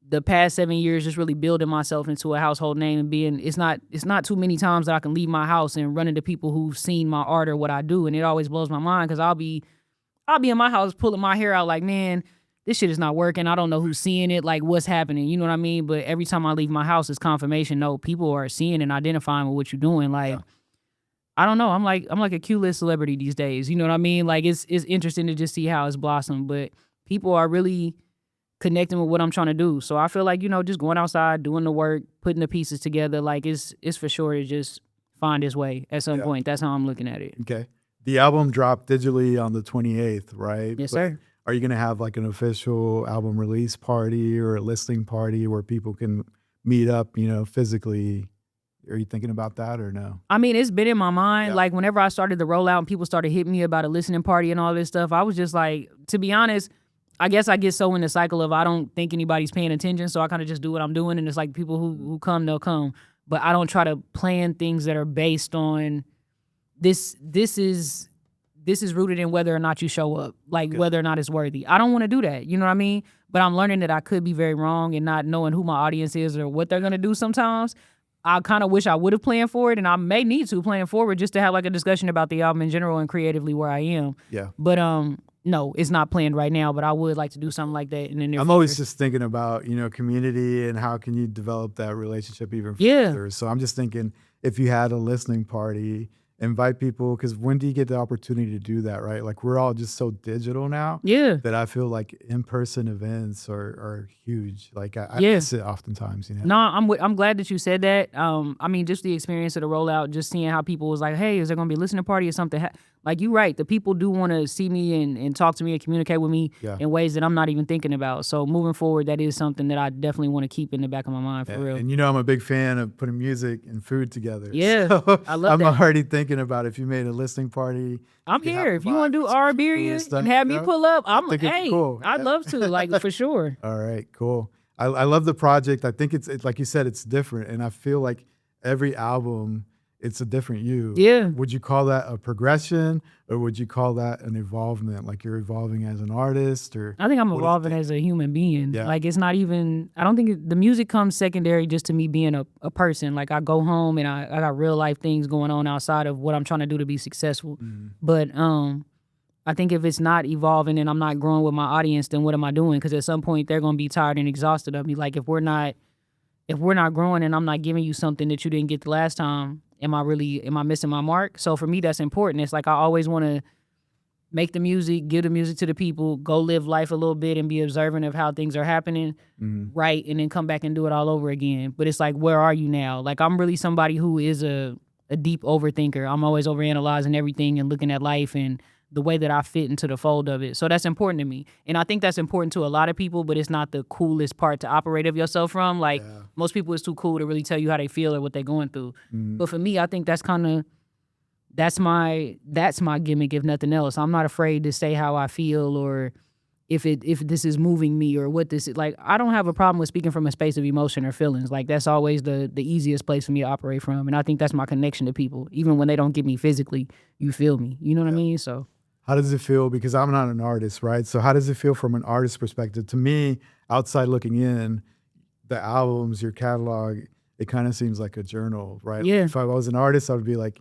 the past 7 years, just really building myself into a household name and being, it's not too many times that I can leave my house and run into people who've seen my art or what I do. And it always blows my mind because I'll be in my house pulling my hair out like, man, this shit is not working. I don't know who's seeing it, like what's happening. You know what I mean? But every time I leave my house, it's confirmation. No, people are seeing and identifying with what you're doing. Like, I don't know. I'm like a Q-list celebrity these days. You know what I mean? Like it's interesting to just see how it's blossomed. But people are really connecting with what I'm trying to do. So I feel like, you know, just going outside, doing the work, putting the pieces together, like it's for sure to just find its way at some point. That's how I'm looking at it. Okay. The album dropped digitally on the 28th, right? Yes, sir. Are you going to have like an official album release party or a listening party where people can meet up, you know, physically? Are you thinking about that or no? I mean, it's been in my mind. Like whenever I started the rollout and people started hitting me about a listening party and all this stuff, I was just like, to be honest, I guess I get so in the cycle of I don't think anybody's paying attention, so I kind of just do what I'm doing, and it's like people who come, they'll come. But I don't try to plan things that are based on this is rooted in whether or not you show up, like whether or not it's worthy. I don't want to do that, you know what I mean? But I'm learning that I could be very wrong and not knowing who my audience is or what they're going to do sometimes. I kind of wish I would have planned for it, and I may need to plan forward just to have like a discussion about the album in general and creatively where I am. Yeah. But no, it's not planned right now, but I would like to do something like that in the near future. I'm always just thinking about, you know, community and how can you develop that relationship even further. So I'm just thinking if you had a listening party, invite people, because when do you get the opportunity to do that, right? Like we're all just so digital now that I feel like in-person events are huge. Like I miss it oftentimes, you know? No, I'm glad that you said that. I mean, just the experience of the rollout, just seeing how people was like, hey, is there going to be a listening party or something? Like you're right. The people do want to see me and talk to me and communicate with me in ways that I'm not even thinking about. So moving forward, that is something that I definitely want to keep in the back of my mind for real. And you know, I'm a big fan of putting music and food together. Yeah, so I love that. I'm already thinking about if you made a listening party. I'm here. If you want to do ARRI and have me pull up, hey, cool. I'd love to, like for sure. All right, cool. I love the project. I think it's like you said, it's different. And I feel like every album, it's a different you. Yeah. Would you call that a progression or would you call that an evolvement? Like you're evolving as an artist or? I think I'm evolving as a human being. Yeah. Like it's not even, I don't think the music comes secondary just to me being a person. Like I go home and I got real life things going on outside of what I'm trying to do to be successful. But I think if it's not evolving and I'm not growing with my audience, then what am I doing? Because at some point they're going to be tired and exhausted of me. Like if we're not growing and I'm not giving you something that you didn't get the last time, am I missing my mark? So for me, that's important. It's like I always want to make the music, give the music to the people, go live life a little bit and be observant of how things are happening, right? And then come back and do it all over again. But it's like, where are you now? Like I'm really somebody who is a deep overthinker. I'm always overanalyzing everything and looking at life and the way that I fit into the fold of it. So that's important to me. And I think that's important to a lot of people, but it's not the coolest part to operate of yourself from. Like most people, it's too cool to really tell you how they feel or what they're going through. But for me, I think that's my gimmick, if nothing else. I'm not afraid to say how I feel or if this is moving me or what this is. Like, I don't have a problem with speaking from a space of emotion or feelings. Like, that's always the easiest place for me to operate from. And I think that's my connection to people. Even when they don't get me physically, you feel me. You know what I mean? So how does it feel? Because I'm not an artist, right? So how does it feel from an artist perspective? To me, outside looking in, the albums, your catalog, it kind of seems like a journal, right? Yeah. If I was an artist, I would be like,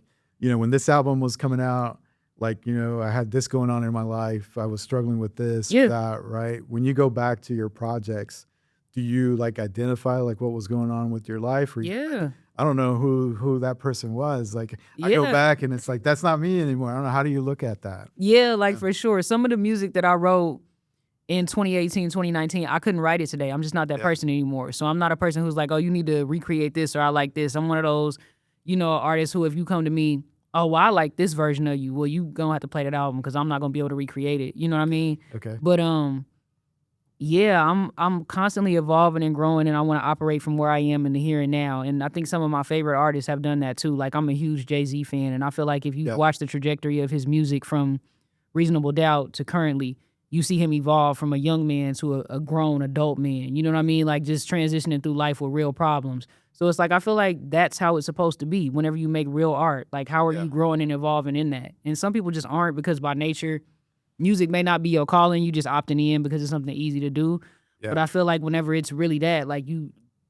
when this album was coming out, like, I had this going on in my life. I was struggling with this, that, right? When you go back to your projects, do you like identify like what was going on with your life? Or I don't know who that person was. Like I go back and it's like, that's not me anymore. I don't know. How do you look at that? Yeah, like for sure. Some of the music that I wrote in 2018, 2019, I couldn't write it today. I'm just not that person anymore. So I'm not a person who's like, oh, you need to recreate this or I like this. I'm one of those, artists who if you come to me, oh, well, I like this version of you. Well, you gonna have to play that album because I'm not gonna be able to recreate it. You know what I mean? Okay. But I'm constantly evolving and growing, and I want to operate from where I am in the here and now. And I think some of my favorite artists have done that too. Like I'm a huge Jay-Z fan, and I feel like if you watch the trajectory of his music from Reasonable Doubt to currently, you see him evolve from a young man to a grown adult man. You know what I mean? Like just transitioning through life with real problems. So it's like, I feel like that's how it's supposed to be whenever you make real art. Like, how are you growing and evolving in that? And some people just aren't because by nature, music may not be your calling. You just opting in because it's something easy to do. Yeah. But I feel like whenever it's really that, like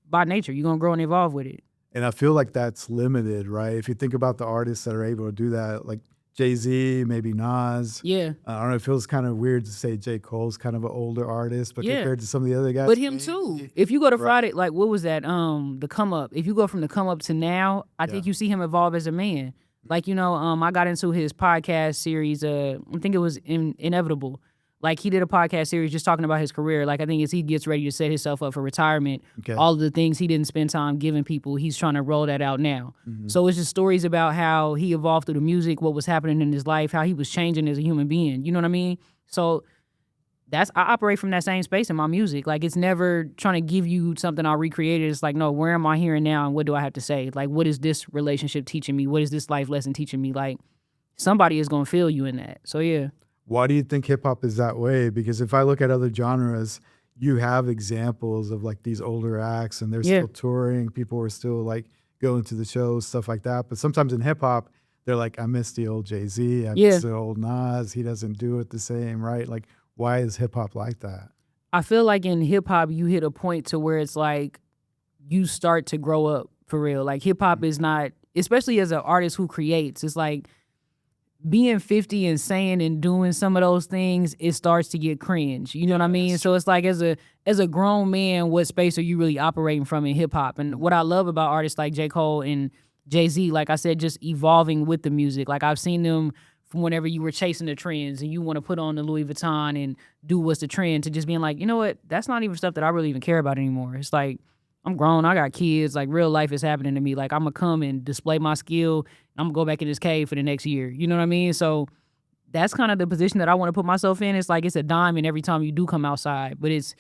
by nature, you're going to grow and evolve with it. And I feel like that's limited, right? If you think about the artists that are able to do that, like Jay-Z, maybe Nas. Yeah. I don't know, it feels kind of weird to say J. Cole's kind of an older artist, but compared to some of the other guys. But him too. If you go to Friday, like what was that? The Come Up. If you go from the Come Up to now, I think you see him evolve as a man. Like, I got into his podcast series, I think it was Inevitable. Like he did a podcast series just talking about his career. Like I think as he gets ready to set himself up for retirement, all of the things he didn't spend time giving people, he's trying to roll that out now. Mm-hmm. So it's just stories about how he evolved through the music, what was happening in his life, how he was changing as a human being. You know what I mean? So I operate from that same space in my music. Like it's never trying to give you something I recreated. It's like, no, where am I here and now and what do I have to say? Like what is this relationship teaching me? What is this life lesson teaching me? Like somebody is going to feel you in that. So yeah. Why do you think hip hop is that way? Because if I look at other genres, you have examples of like these older acts and they're still touring. People are still like going to the shows, stuff like that. But sometimes in hip hop, they're like, I miss the old Jay-Z. I miss the old Nas. He doesn't do it the same, right? Like, why is hip hop like that? I feel like in hip hop, you hit a point to where it's like you start to grow up for real. Like hip hop is not, especially as an artist who creates, it's like, being 50 and saying and doing some of those things, it starts to get cringe. You know what I mean? So it's like as a grown man, what space are you really operating from in hip hop? And what I love about artists like J. Cole and Jay-Z, like I said, just evolving with the music. Like I've seen them from whenever you were chasing the trends and you want to put on the Louis Vuitton and do what's the trend to just being like, you know what? That's not even stuff that I really even care about anymore. It's like, I'm grown, I got kids, like real life is happening to me. Like I'm gonna come and display my skill, and I'm gonna go back in this cave for the next year. You know what I mean? So that's kind of the position that I want to put myself in. It's like it's a diamond every time you do come outside, but it's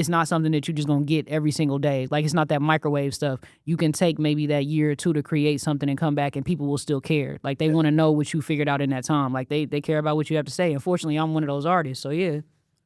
not something that you're just gonna get every single day. Like it's not that microwave stuff. You can take maybe that year or two to create something and come back and people will still care. Like they want to know what you figured out in that time. Like they care about what you have to say. Unfortunately, I'm one of those artists, so yeah.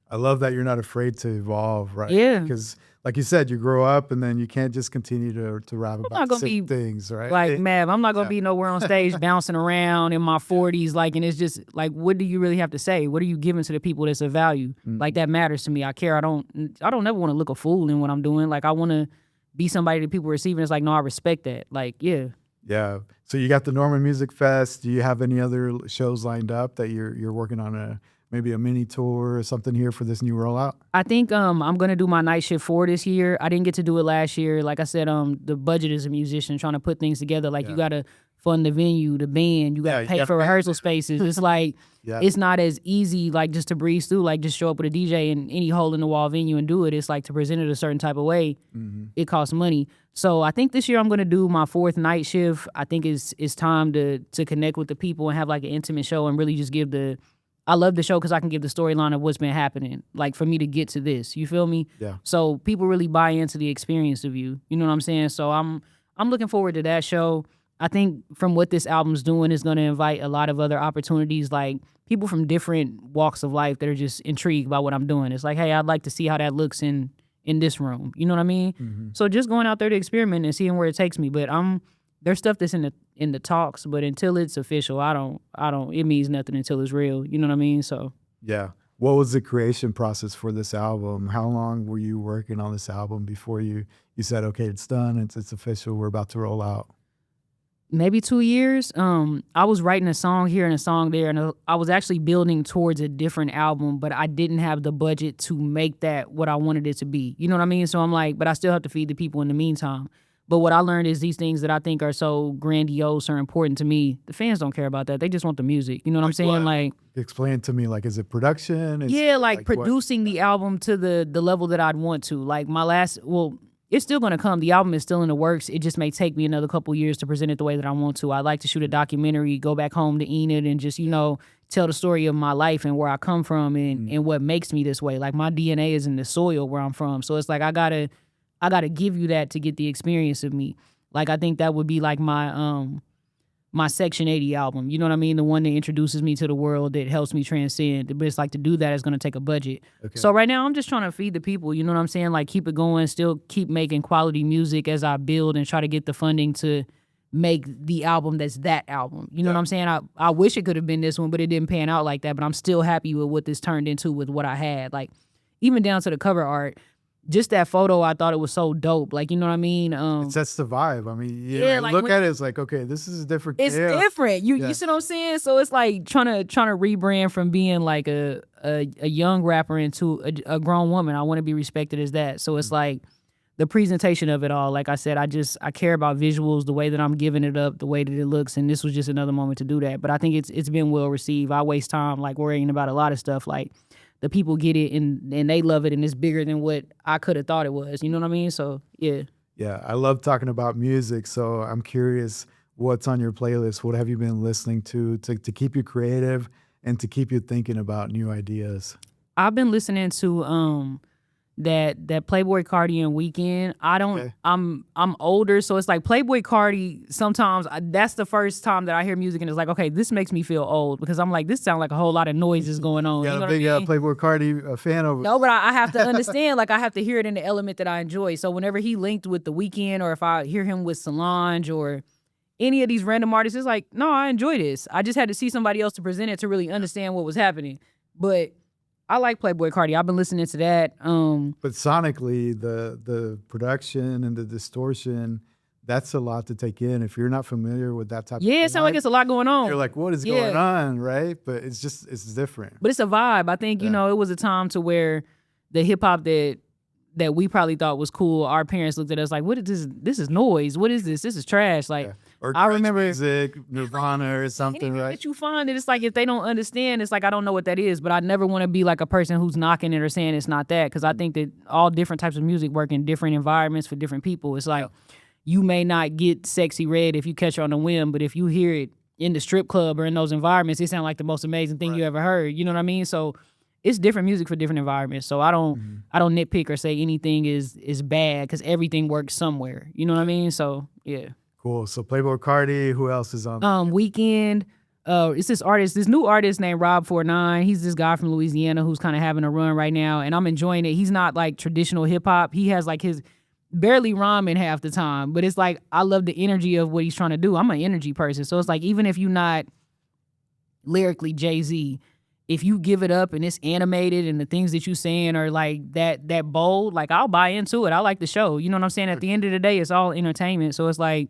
I love that you're not afraid to evolve, right? Yeah. Because like you said, you grow up and then you can't just continue to rap about the same things, right? Like, Mav, I'm not going to be nowhere on stage bouncing around in my 40s, like, and it's just, like, what do you really have to say? What are you giving to the people that's of value? Mm-hmm. Like, that matters to me. I care. I don't ever want to look a fool in what I'm doing. Like, I want to be somebody that people receive, and it's like, no, I respect that. Like, yeah. Yeah. So you got the Norman Music Fest. Do you have any other shows lined up that you're working on maybe a mini tour or something here for this new rollout? I think I'm going to do my night shift 4 this year. I didn't get to do it last year. Like I said, the budget as a musician, trying to put things together. Like you got to fund the venue, the band. You got to pay for rehearsal spaces. It's like, it's not as easy like just to breeze through, like just show up with a DJ in any hole in the wall venue and do it. It's like to present it a certain type of way. Mm-hmm. It costs money. So I think this year I'm going to do my 4th night shift. I think it's time to connect with the people and have like an intimate show and really just give I love the show because I can give the storyline of what's been happening, like for me to get to this. You feel me? Yeah. So people really buy into the experience of you. You know what I'm saying? So I'm looking forward to that show. I think from what this album's doing is going to invite a lot of other opportunities, like people from different walks of life that are just intrigued by what I'm doing. It's like, hey, I'd like to see how that looks in this room. You know what I mean? Mm-hmm. So just going out there to experiment and seeing where it takes me. But there's stuff that's in the talks, but until it's official, I don't, it means nothing until it's real. You know what I mean? So. Yeah. What was the creation process for this album? How long were you working on this album before you said, okay, it's done, it's official, we're about to roll out? maybe 2 years. I was writing a song here and a song there, and I was actually building towards a different album, but I didn't have the budget to make that what I wanted it to be. You know what I mean? So I'm like, but I still have to feed the people in the meantime. But what I learned is these things that I think are so grandiose or important to me, the fans don't care about that. They just want the music. You know what I'm saying? What? Like, Explain to me, like, is it production? yeah, like what? producing the album to the level that I'd want to. Like it's still going to come. The album is still in the works. It just may take me another couple years to present it the way that I want to. I'd like to shoot a documentary, go back home to Enid and just, tell the story of my life and where I come from and what makes me this way. Like my DNA is in the soil where I'm from. So it's like I gotta give you that to get the experience of me. Like I think that would be like my Section 80 album. You know what I mean? The one that introduces me to the world, that helps me transcend. But it's like to do that is going to take a budget. Okay. So right now I'm just trying to feed the people. You know what I'm saying? Like keep it going, still keep making quality music as I build and try to get the funding to make the album that's that album. You know what I'm saying? I wish it could have been this one, but it didn't pan out like that. But I'm still happy with what this turned into with what I had. Like even down to the cover art. Just that photo, I thought it was so dope. Like, you know what I mean? It sets the vibe. I mean, like look at it, it's like, okay, this is different. It's different. You see what I'm saying? So it's like trying to rebrand from being like a young rapper into a grown woman. I want to be respected as that. So it's like the presentation of it all. Like I said, I care about visuals, the way that I'm giving it up, the way that it looks, and this was just another moment to do that. But I think it's been well received. I waste time like worrying about a lot of stuff like. The people get it and they love it and it's bigger than what I could have thought it was. You know what I mean? So, yeah. Yeah, I love talking about music. So I'm curious what's on your playlist. What have you been listening to keep you creative and to keep you thinking about new ideas? I've been listening to that Playboy Cardi and Weekend. I'm older, so it's like Playboy Cardi, sometimes that's the first time that I hear music and it's like, okay, this makes me feel old because I'm like, this sounds like a whole lot of noises going on. Yeah, you know a big what I mean? Playboy Cardi fan over. No, but I have to understand, like I have to hear it in the element that I enjoy. So whenever he linked with The Weeknd or if I hear him with Solange or any of these random artists, it's like, no, I enjoy this. I just had to see somebody else to present it to really understand what was happening. But I like Playboy Cardi. I've been listening to that. But sonically, the production and the distortion, that's a lot to take in. If you're not familiar with that type of it sounds like it's a lot going on. You're like, what is going on, right? But it's different. But it's a vibe. I think, it was a time to where the hip-hop that we probably thought was cool, our parents looked at us like, what is this? This is noise. What is this? This is trash. Like, Or I remember music, Nirvana or something, right? That you find it, it's like if they don't understand, it's like I don't know what that is. But I never want to be like a person who's knocking it or saying it's not that, because I think that all different types of music work in different environments for different people. It's like you may not get Sexy Red if you catch her on a whim, but if you hear it in the strip club or in those environments, it sounds like the most amazing thing you ever heard. You know what I mean? So it's different music for different environments. So I don't nitpick or say anything is bad because everything works somewhere. You know what I mean? So yeah. Cool. So Playboy Cardi, who else is on? Weekend. It's this new artist named Rob49. He's this guy from Louisiana who's kind of having a run right now, and I'm enjoying it. He's not like traditional hip hop. He has like his barely rhyming half the time, but it's like I love the energy of what he's trying to do. I'm an energy person, so it's like even if you're not lyrically Jay-Z, if you give it up and it's animated and the things that you're saying are like that bold, like I'll buy into it. I like the show. You know what I'm saying? At the end of the day, it's all entertainment. So it's like,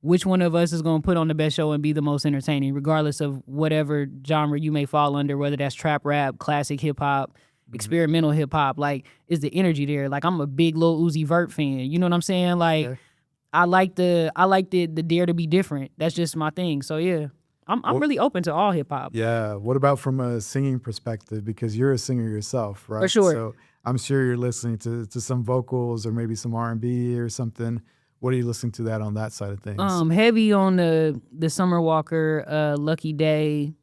which one of us is going to put on the best show and be the most entertaining, regardless of whatever genre you may fall under, whether that's trap rap, classic hip hop, experimental hip hop. Like, is the energy there? Like, I'm a big Lil Uzi Vert fan. You know what I'm saying? Like, I like the dare to be different. That's just my thing. So yeah. I'm really open to all hip hop. Yeah. What about from a singing perspective? Because you're a singer yourself, right? For sure. So I'm sure you're listening to some vocals or maybe some R&B or something. What are you listening to that on that side of things? Heavy on the Summer Walker, Lucky Day.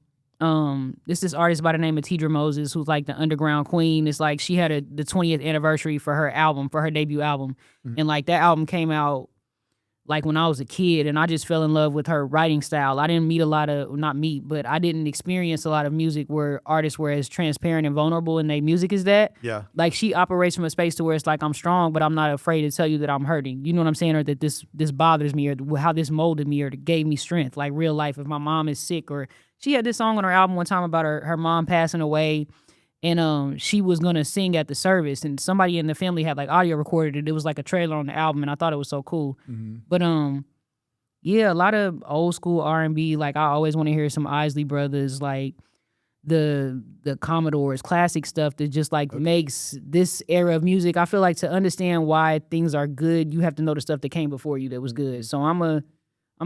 This artist by the name of Tidra Moses, who's like the underground queen. It's like she had the 20th anniversary for her album, for her debut album. And like that album came out like when I was a kid, and I just fell in love with her writing style. I didn't but I didn't experience a lot of music where artists were as transparent and vulnerable and their music is that. Yeah. Like she operates from a space to where it's like I'm strong, but I'm not afraid to tell you that I'm hurting. You know what I'm saying? Or that this bothers me, or how this molded me, or gave me strength. Like real life, if my mom is sick, or she had this song on her album one time about her mom passing away. And she was going to sing at the service, and somebody in the family had like audio recorded it. It was like a trailer on the album, and I thought it was so cool. But Yeah, a lot of old school R&B. Like I always want to hear some Isley Brothers, like the Commodores, classic stuff that just like makes this era of music. I feel like to understand why things are good, you have to know the stuff that came before you that was good. So I'm a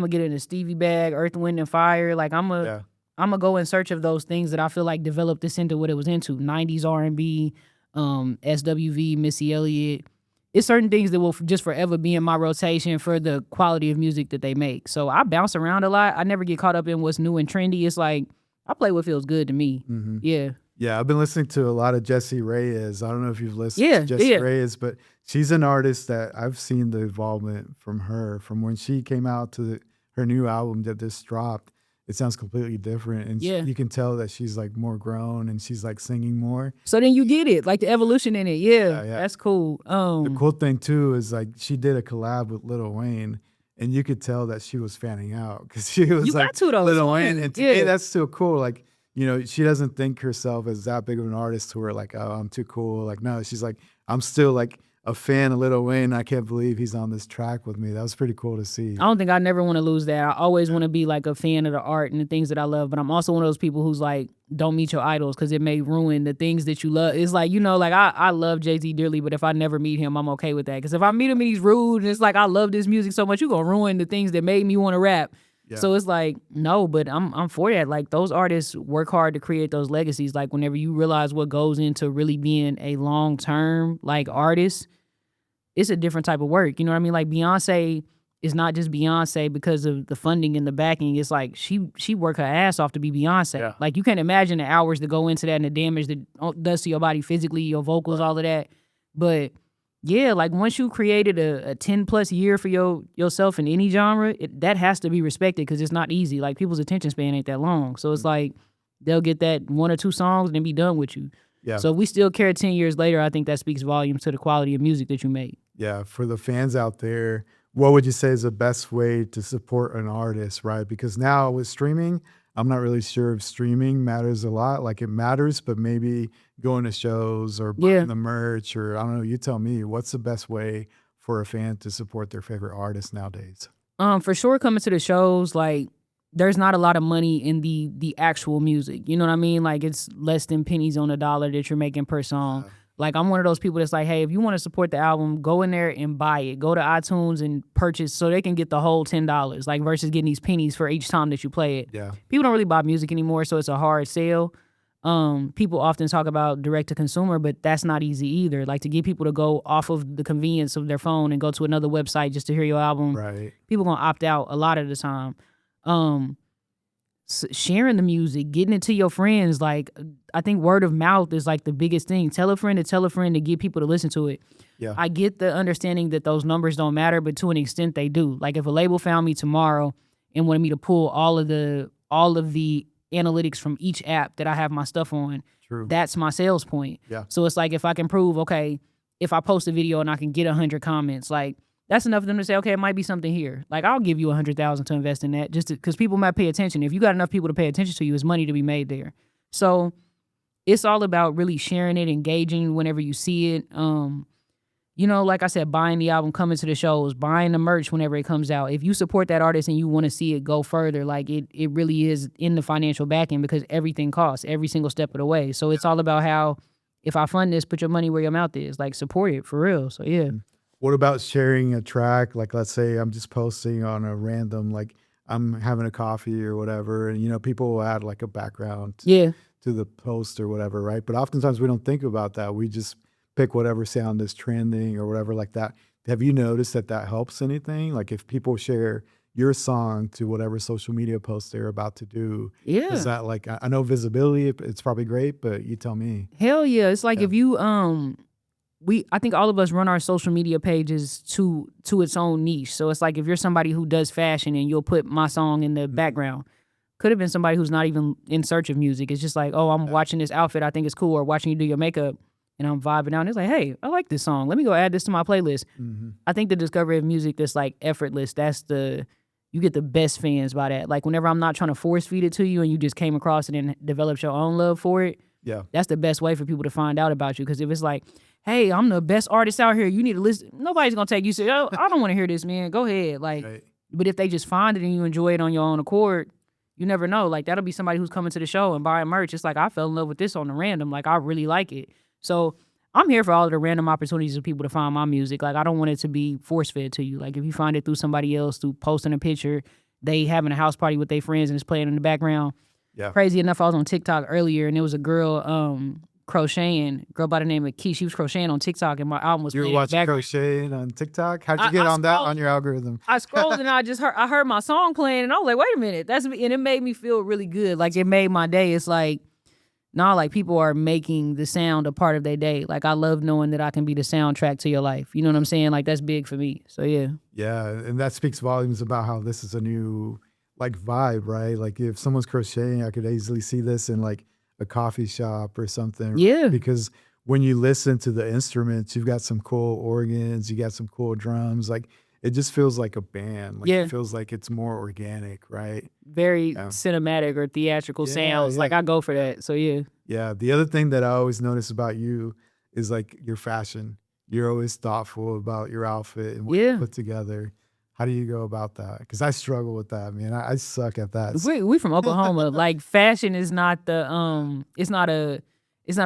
get in a Stevie bag, Earth, Wind and Fire. Like I'm a go in search of those things that I feel like developed this into what it was into. 90s R&B, SWV, Missy Elliott. It's certain things that will just forever be in my rotation for the quality of music that they make. So I bounce around a lot. I never get caught up in what's new and trendy. It's like I play what feels good to me. Mm-hmm. Yeah. Yeah, I've been listening to a lot of Jessie Reyez. I don't know if you've listened to Jessie Reyez, but she's an artist that I've seen the involvement from her. From when she came out to her new album that just dropped, it sounds completely different. And you can tell that she's like more grown and she's like singing more. So then you get it, like the evolution in it. Yeah. That's cool. The cool thing too is like she did a collab with Lil Wayne. And you could tell that she was fanning out because she was like Lil Wayne. And hey, that's still cool. Like, you know, she doesn't think herself as that big of an artist to where like, oh, I'm too cool. Like, no, she's like, I'm still like a fan of Lil Wayne. I can't believe he's on this track with me. That was pretty cool to see. I don't think I never want to lose that. I always want to be like a fan of the art and the things that I love. But I'm also one of those people who's like, don't meet your idols because it may ruin the things that you love. It's like, you know, like I love Jay-Z dearly, but if I never meet him, I'm okay with that. Because if I meet him and he's rude and it's like, I love this music so much, you're going to ruin the things that made me want to rap. Yeah. So it's like, no, but I'm for that. Like those artists work hard to create those legacies. Like whenever you realize what goes into really being a long-term like artist, it's a different type of work. You know what I mean? Like Beyonce is not just Beyonce because of the funding and the backing. It's like she worked her ass off to be Beyonce. Yeah. Like you can't imagine the hours that go into that and the damage that does to your body physically, your vocals, all of that. But yeah, like once you created a 10 plus year for yourself in any genre, that has to be respected because it's not easy. Like people's attention span ain't that long. So it's like they'll get that 1 or 2 songs and then be done with you. Yeah. So if we still care 10 years later, I think that speaks volumes to the quality of music that you make. Yeah, for the fans out there, what would you say is the best way to support an artist, right? Because now with streaming, I'm not really sure if streaming matters a lot. Like it matters, but maybe going to shows or buying the merch or I don't know, you tell me, what's the best way for a fan to support their favorite artist nowadays? For sure, coming to the shows, like there's not a lot of money in the actual music. You know what I mean? Like it's less than pennies on a dollar that you're making per song. Like I'm one of those people that's like, hey, if you want to support the album, go in there and buy it. Go to iTunes and purchase so they can get the whole $10, like versus getting these pennies for each time that you play it. Yeah. People don't really buy music anymore, so it's a hard sale. People often talk about direct to consumer, but that's not easy either. Like to get people to go off of the convenience of their phone and go to another website just to hear your album. Right. People gonna opt out a lot of the time. Sharing the music, getting it to your friends, like I think word of mouth is like the biggest thing. Tell a friend to get people to listen to it. Yeah. I get the understanding that those numbers don't matter, but to an extent they do. Like if a label found me tomorrow and wanted me to pull all of the analytics from each app that I have my stuff on, that's my sales point. Yeah. So it's like if I can prove, okay, if I post a video and I can get 100 comments, like that's enough for them to say, okay, it might be something here. Like I'll give you $100,000 to invest in that, just because people might pay attention. If you got enough people to pay attention to you, it's money to be made there. So it's all about really sharing it, engaging whenever you see it. You know, like I said, buying the album, coming to the shows, buying the merch whenever it comes out. If you support that artist and you want to see it go further, like it really is in the financial backing because everything costs every single step of the way. So it's all about how, if I fund this, put your money where your mouth is. Like support it for real. So yeah. What about sharing a track? Like, let's say I'm just posting on a random, like I'm having a coffee or whatever, and, you know, people will add like a background to the post or whatever, right? But oftentimes we don't think about that. We just pick whatever sound is trending or whatever like that. Have you noticed that helps anything? Like if people share your song to whatever social media post they're about to do, is that like, I know visibility, it's probably great, but you tell me. Hell yeah. It's like if you, I think all of us run our social media pages to its own niche. So it's like if you're somebody who does fashion and you'll put my song in the background, could have been somebody who's not even in search of music. It's just like, oh, I'm watching this outfit, I think it's cool, or watching you do your makeup and I'm vibing out. And it's like, hey, I like this song. Let me go add this to my playlist. Mm-hmm. I think the discovery of music that's like effortless, you get the best fans by that. Like whenever I'm not trying to force feed it to you and you just came across it and developed your own love for it, that's the best way for people to find out about you. Because if it's like, hey, I'm the best artist out here, you need to listen, nobody's gonna take you. Say, oh, I don't want to hear this, man. Go ahead. Like But if they just find it and you enjoy it on your own accord, you never know. Like, that'll be somebody who's coming to the show and buying merch. It's like, I fell in love with this on the random. Like, I really like it. So I'm here for all of the random opportunities of people to find my music. Like, I don't want it to be force-fed to you. Like, if you find it through somebody else, through posting a picture, they having a house party with their friends and it's playing in the background. Yeah. Crazy enough, I was on TikTok earlier and there was a girl crocheting, girl by the name of Key. She was crocheting on TikTok and my album was You were playing in the watching background. crocheting on TikTok? How'd you get on that on your algorithm? I scrolled and I heard my song playing and I was like, wait a minute, and it made me feel really good. Like, it made my day. It's like, nah, like, people are making the sound a part of their day. Like, I love knowing that I can be the soundtrack to your life. You know what I'm saying? Like, that's big for me. So yeah. Yeah, and that speaks volumes about how this is a new like vibe, right? Like, if someone's crocheting, I could easily see this in like a coffee shop or something. Yeah. Because when you listen to the instruments, you've got some cool organs, you got some cool drums. Like, it just feels like a band. Like, Yeah. it feels like it's more organic, right? Very cinematic or theatrical sounds. yeah. Like, I go for that. So yeah. Yeah. The other thing that I always notice about you is like your fashion. You're always thoughtful about your outfit and what you put together. How do you go about that? Because I struggle with that, man. I suck at that. We from Oklahoma. Like, fashion is not the it's not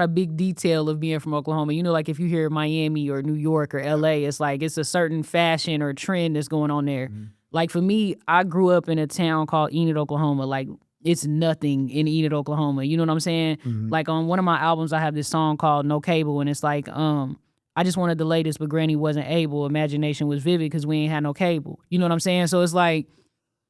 a big detail of being from Oklahoma. You know, like, if you hear Miami or New York or LA, it's like it's a certain fashion or trend that's going on there. Like, for me, I grew up in a town called Enid, Oklahoma. Like, it's nothing in Enid, Oklahoma. You know what I'm saying? Like, on one of my albums, I have this song called No Cable, and it's like, I just wanted the latest, but Granny wasn't able. Imagination was vivid because we ain't had no cable. You know what I'm saying? So it's like,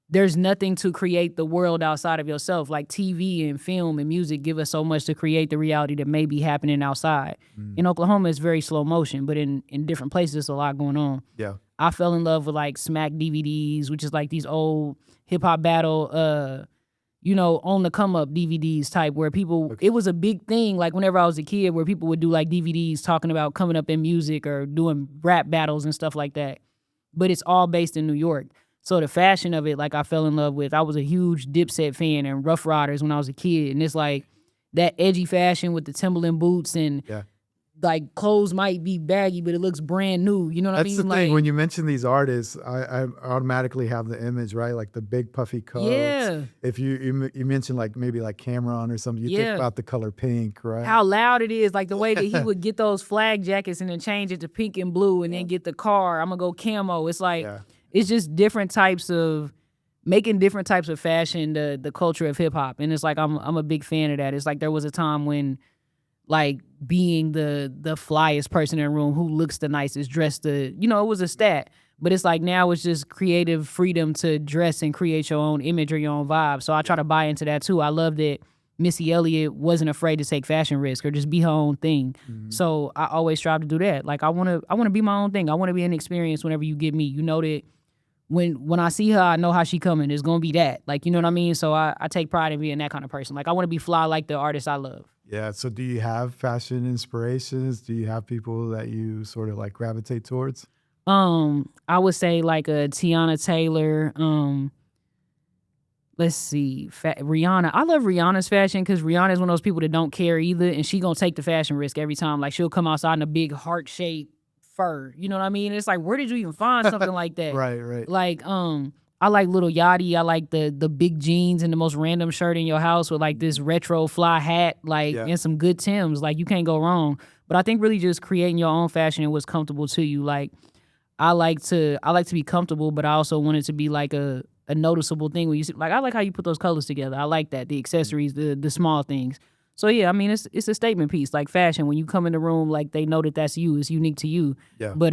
there's nothing to create the world outside of yourself. Like, TV and film and music give us so much to create the reality that may be happening outside. In Oklahoma, it's very slow motion, but in different places, there's a lot going on. Yeah. I fell in love with like Smack DVDs, which is like these old hip hop battle, on the come up DVDs type where people, it was a big thing. Like, whenever I was a kid, where people would do like DVDs talking about coming up in music or doing rap battles and stuff like that. But it's all based in New York. So the fashion of it, like, I fell in love with. I was a huge Dipset fan and Rough Riders when I was a kid. And it's like that edgy fashion with the Timberland boots and like, clothes might be baggy, but it looks brand new. You know what I mean? That's the like, thing. When you mention these artists, I automatically have the image, right? Like the big puffy coats. Yeah. If you mention like maybe like Cameron or something, you think about the color pink, right? How loud it is, like the way that he would get those flag jackets and then change it to pink and blue and then get the car. I'm gonna go camo. It's like it's just different types of making different types of fashion the culture of hip hop. And it's like I'm a big fan of that. It's like there was a time when, like, being the flyest person in the room who looks the nicest, dressed it was a stat. But it's like now it's just creative freedom to dress and create your own image or your own vibe. So I try to buy into that too. I love that Missy Elliott wasn't afraid to take fashion risk or just be her own thing. So I always strive to do that. Like, I wanna be my own thing. I wanna be an experience whenever you get me. You know that when I see her, I know how she coming. It's gonna be that. Like, you know what I mean? So I take pride in being that kind of person. Like, I wanna be fly like the artist I love. Yeah. So do you have fashion inspirations? Do you have people that you sort of like gravitate towards? I would say like a Tiana Taylor. Let's see, Rihanna. I love Rihanna's fashion because Rihanna is one of those people that don't care either, and she gonna take the fashion risk every time. Like, she'll come outside in a big heart-shaped fur. You know what I mean? It's like, where did you even find something like that? Right. Like, I like Lil Yachty. I like the big jeans and the most random shirt in your house with like this retro fly hat, like, and some good Timbs. Like, you can't go wrong. But I think really just creating your own fashion and what's comfortable to you. Like, I like to be comfortable, but I also want it to be like a noticeable thing when you see, like, I like how you put those colors together. I like that, the accessories, the small things. So yeah, I mean, it's a statement piece. Like, fashion, when you come in the room, like, they know that that's you. It's unique to you. Yeah. But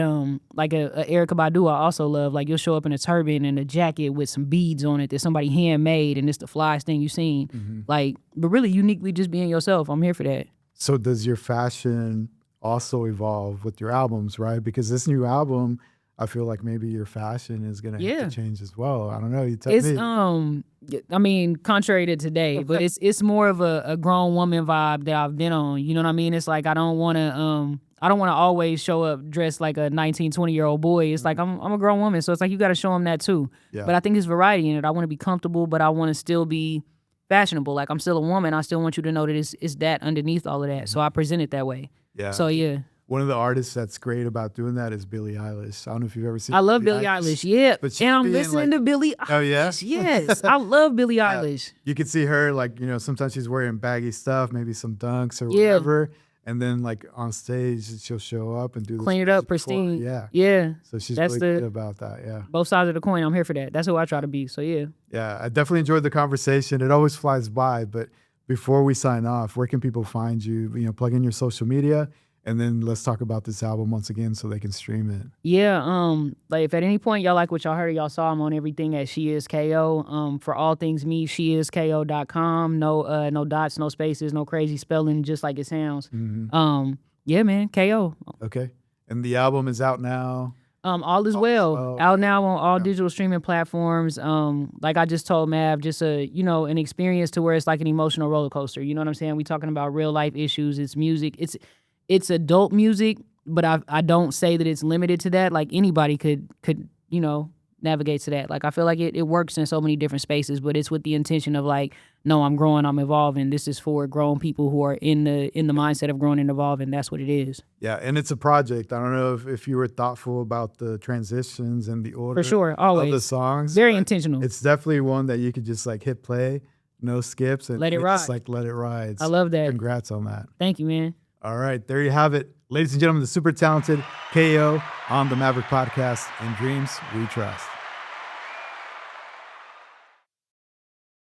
like a Erykah Badu, I also love. Like, you'll show up in a turban and a jacket with some beads on it that somebody handmade, and it's the flyest thing you've seen. Like, but really uniquely just being yourself. I'm here for that. So does your fashion also evolve with your albums, right? Because this new album, I feel like maybe your fashion is gonna have to change as well. I don't know. You tell me. I mean, contrary to today, but it's more of a grown woman vibe that I've been on. You know what I mean? It's like I don't want to always show up dressed like a 19, 20-year-old boy. It's like I'm a grown woman, so it's like you got to show them that too. Yeah. But I think there's variety in it. I want to be comfortable, but I want to still be fashionable. Like, I'm still a woman. I still want you to know that it's that underneath all of that. So I present it that way. Yeah. So yeah. One of the artists that's great about doing that is Billie Eilish. I don't know if you've ever seen. I love Billie Eilish. Yeah, But she's and I'm being, listening like- to Billie. Oh yeah. Yes, I love Billie Eilish. You can see her like, sometimes she's wearing baggy stuff, maybe some dunks or Yeah. whatever. And then like on stage, she'll show up and do this Clean it up, before- pristine. Yeah. Yeah. So she's That's really the- good about that. Yeah. Both sides of the coin. I'm here for that. That's who I try to be. So yeah. Yeah. I definitely enjoyed the conversation. It always flies by. But before we sign off, where can people find you? Plug in your social media. And then let's talk about this album once again so they can stream it. Yeah, like if at any point y'all like what y'all heard, y'all saw I'm on everything at She Is KO. For all things me, SheIsKO.com. No dots, no spaces, no crazy spelling, just like it sounds. Yeah, man, KO. Okay. And the album is out now. All is well. oh, Out now on all digital streaming platforms. Like I just told Mav, just an experience to where it's like an emotional roller coaster. You know what I'm saying? We talking about real life issues. It's music. It's adult music, but I don't say that it's limited to that. Like anybody could navigate to that. Like I feel like it works in so many different spaces, but it's with the intention of like, no, I'm growing, I'm evolving. This is for grown people who are in the mindset of growing and evolving. That's what it is. Yeah, and it's a project. I don't know if you were thoughtful about the transitions and the order For sure, always. of the songs. Very but intentional. It's definitely one that you could just like hit play, no skips, and Let it just ride. like let it ride. I love that. Congrats on that. Thank you, man. All right, there you have it. Ladies and gentlemen, the super talented KO on the Maverick Podcast. In dreams, we trust.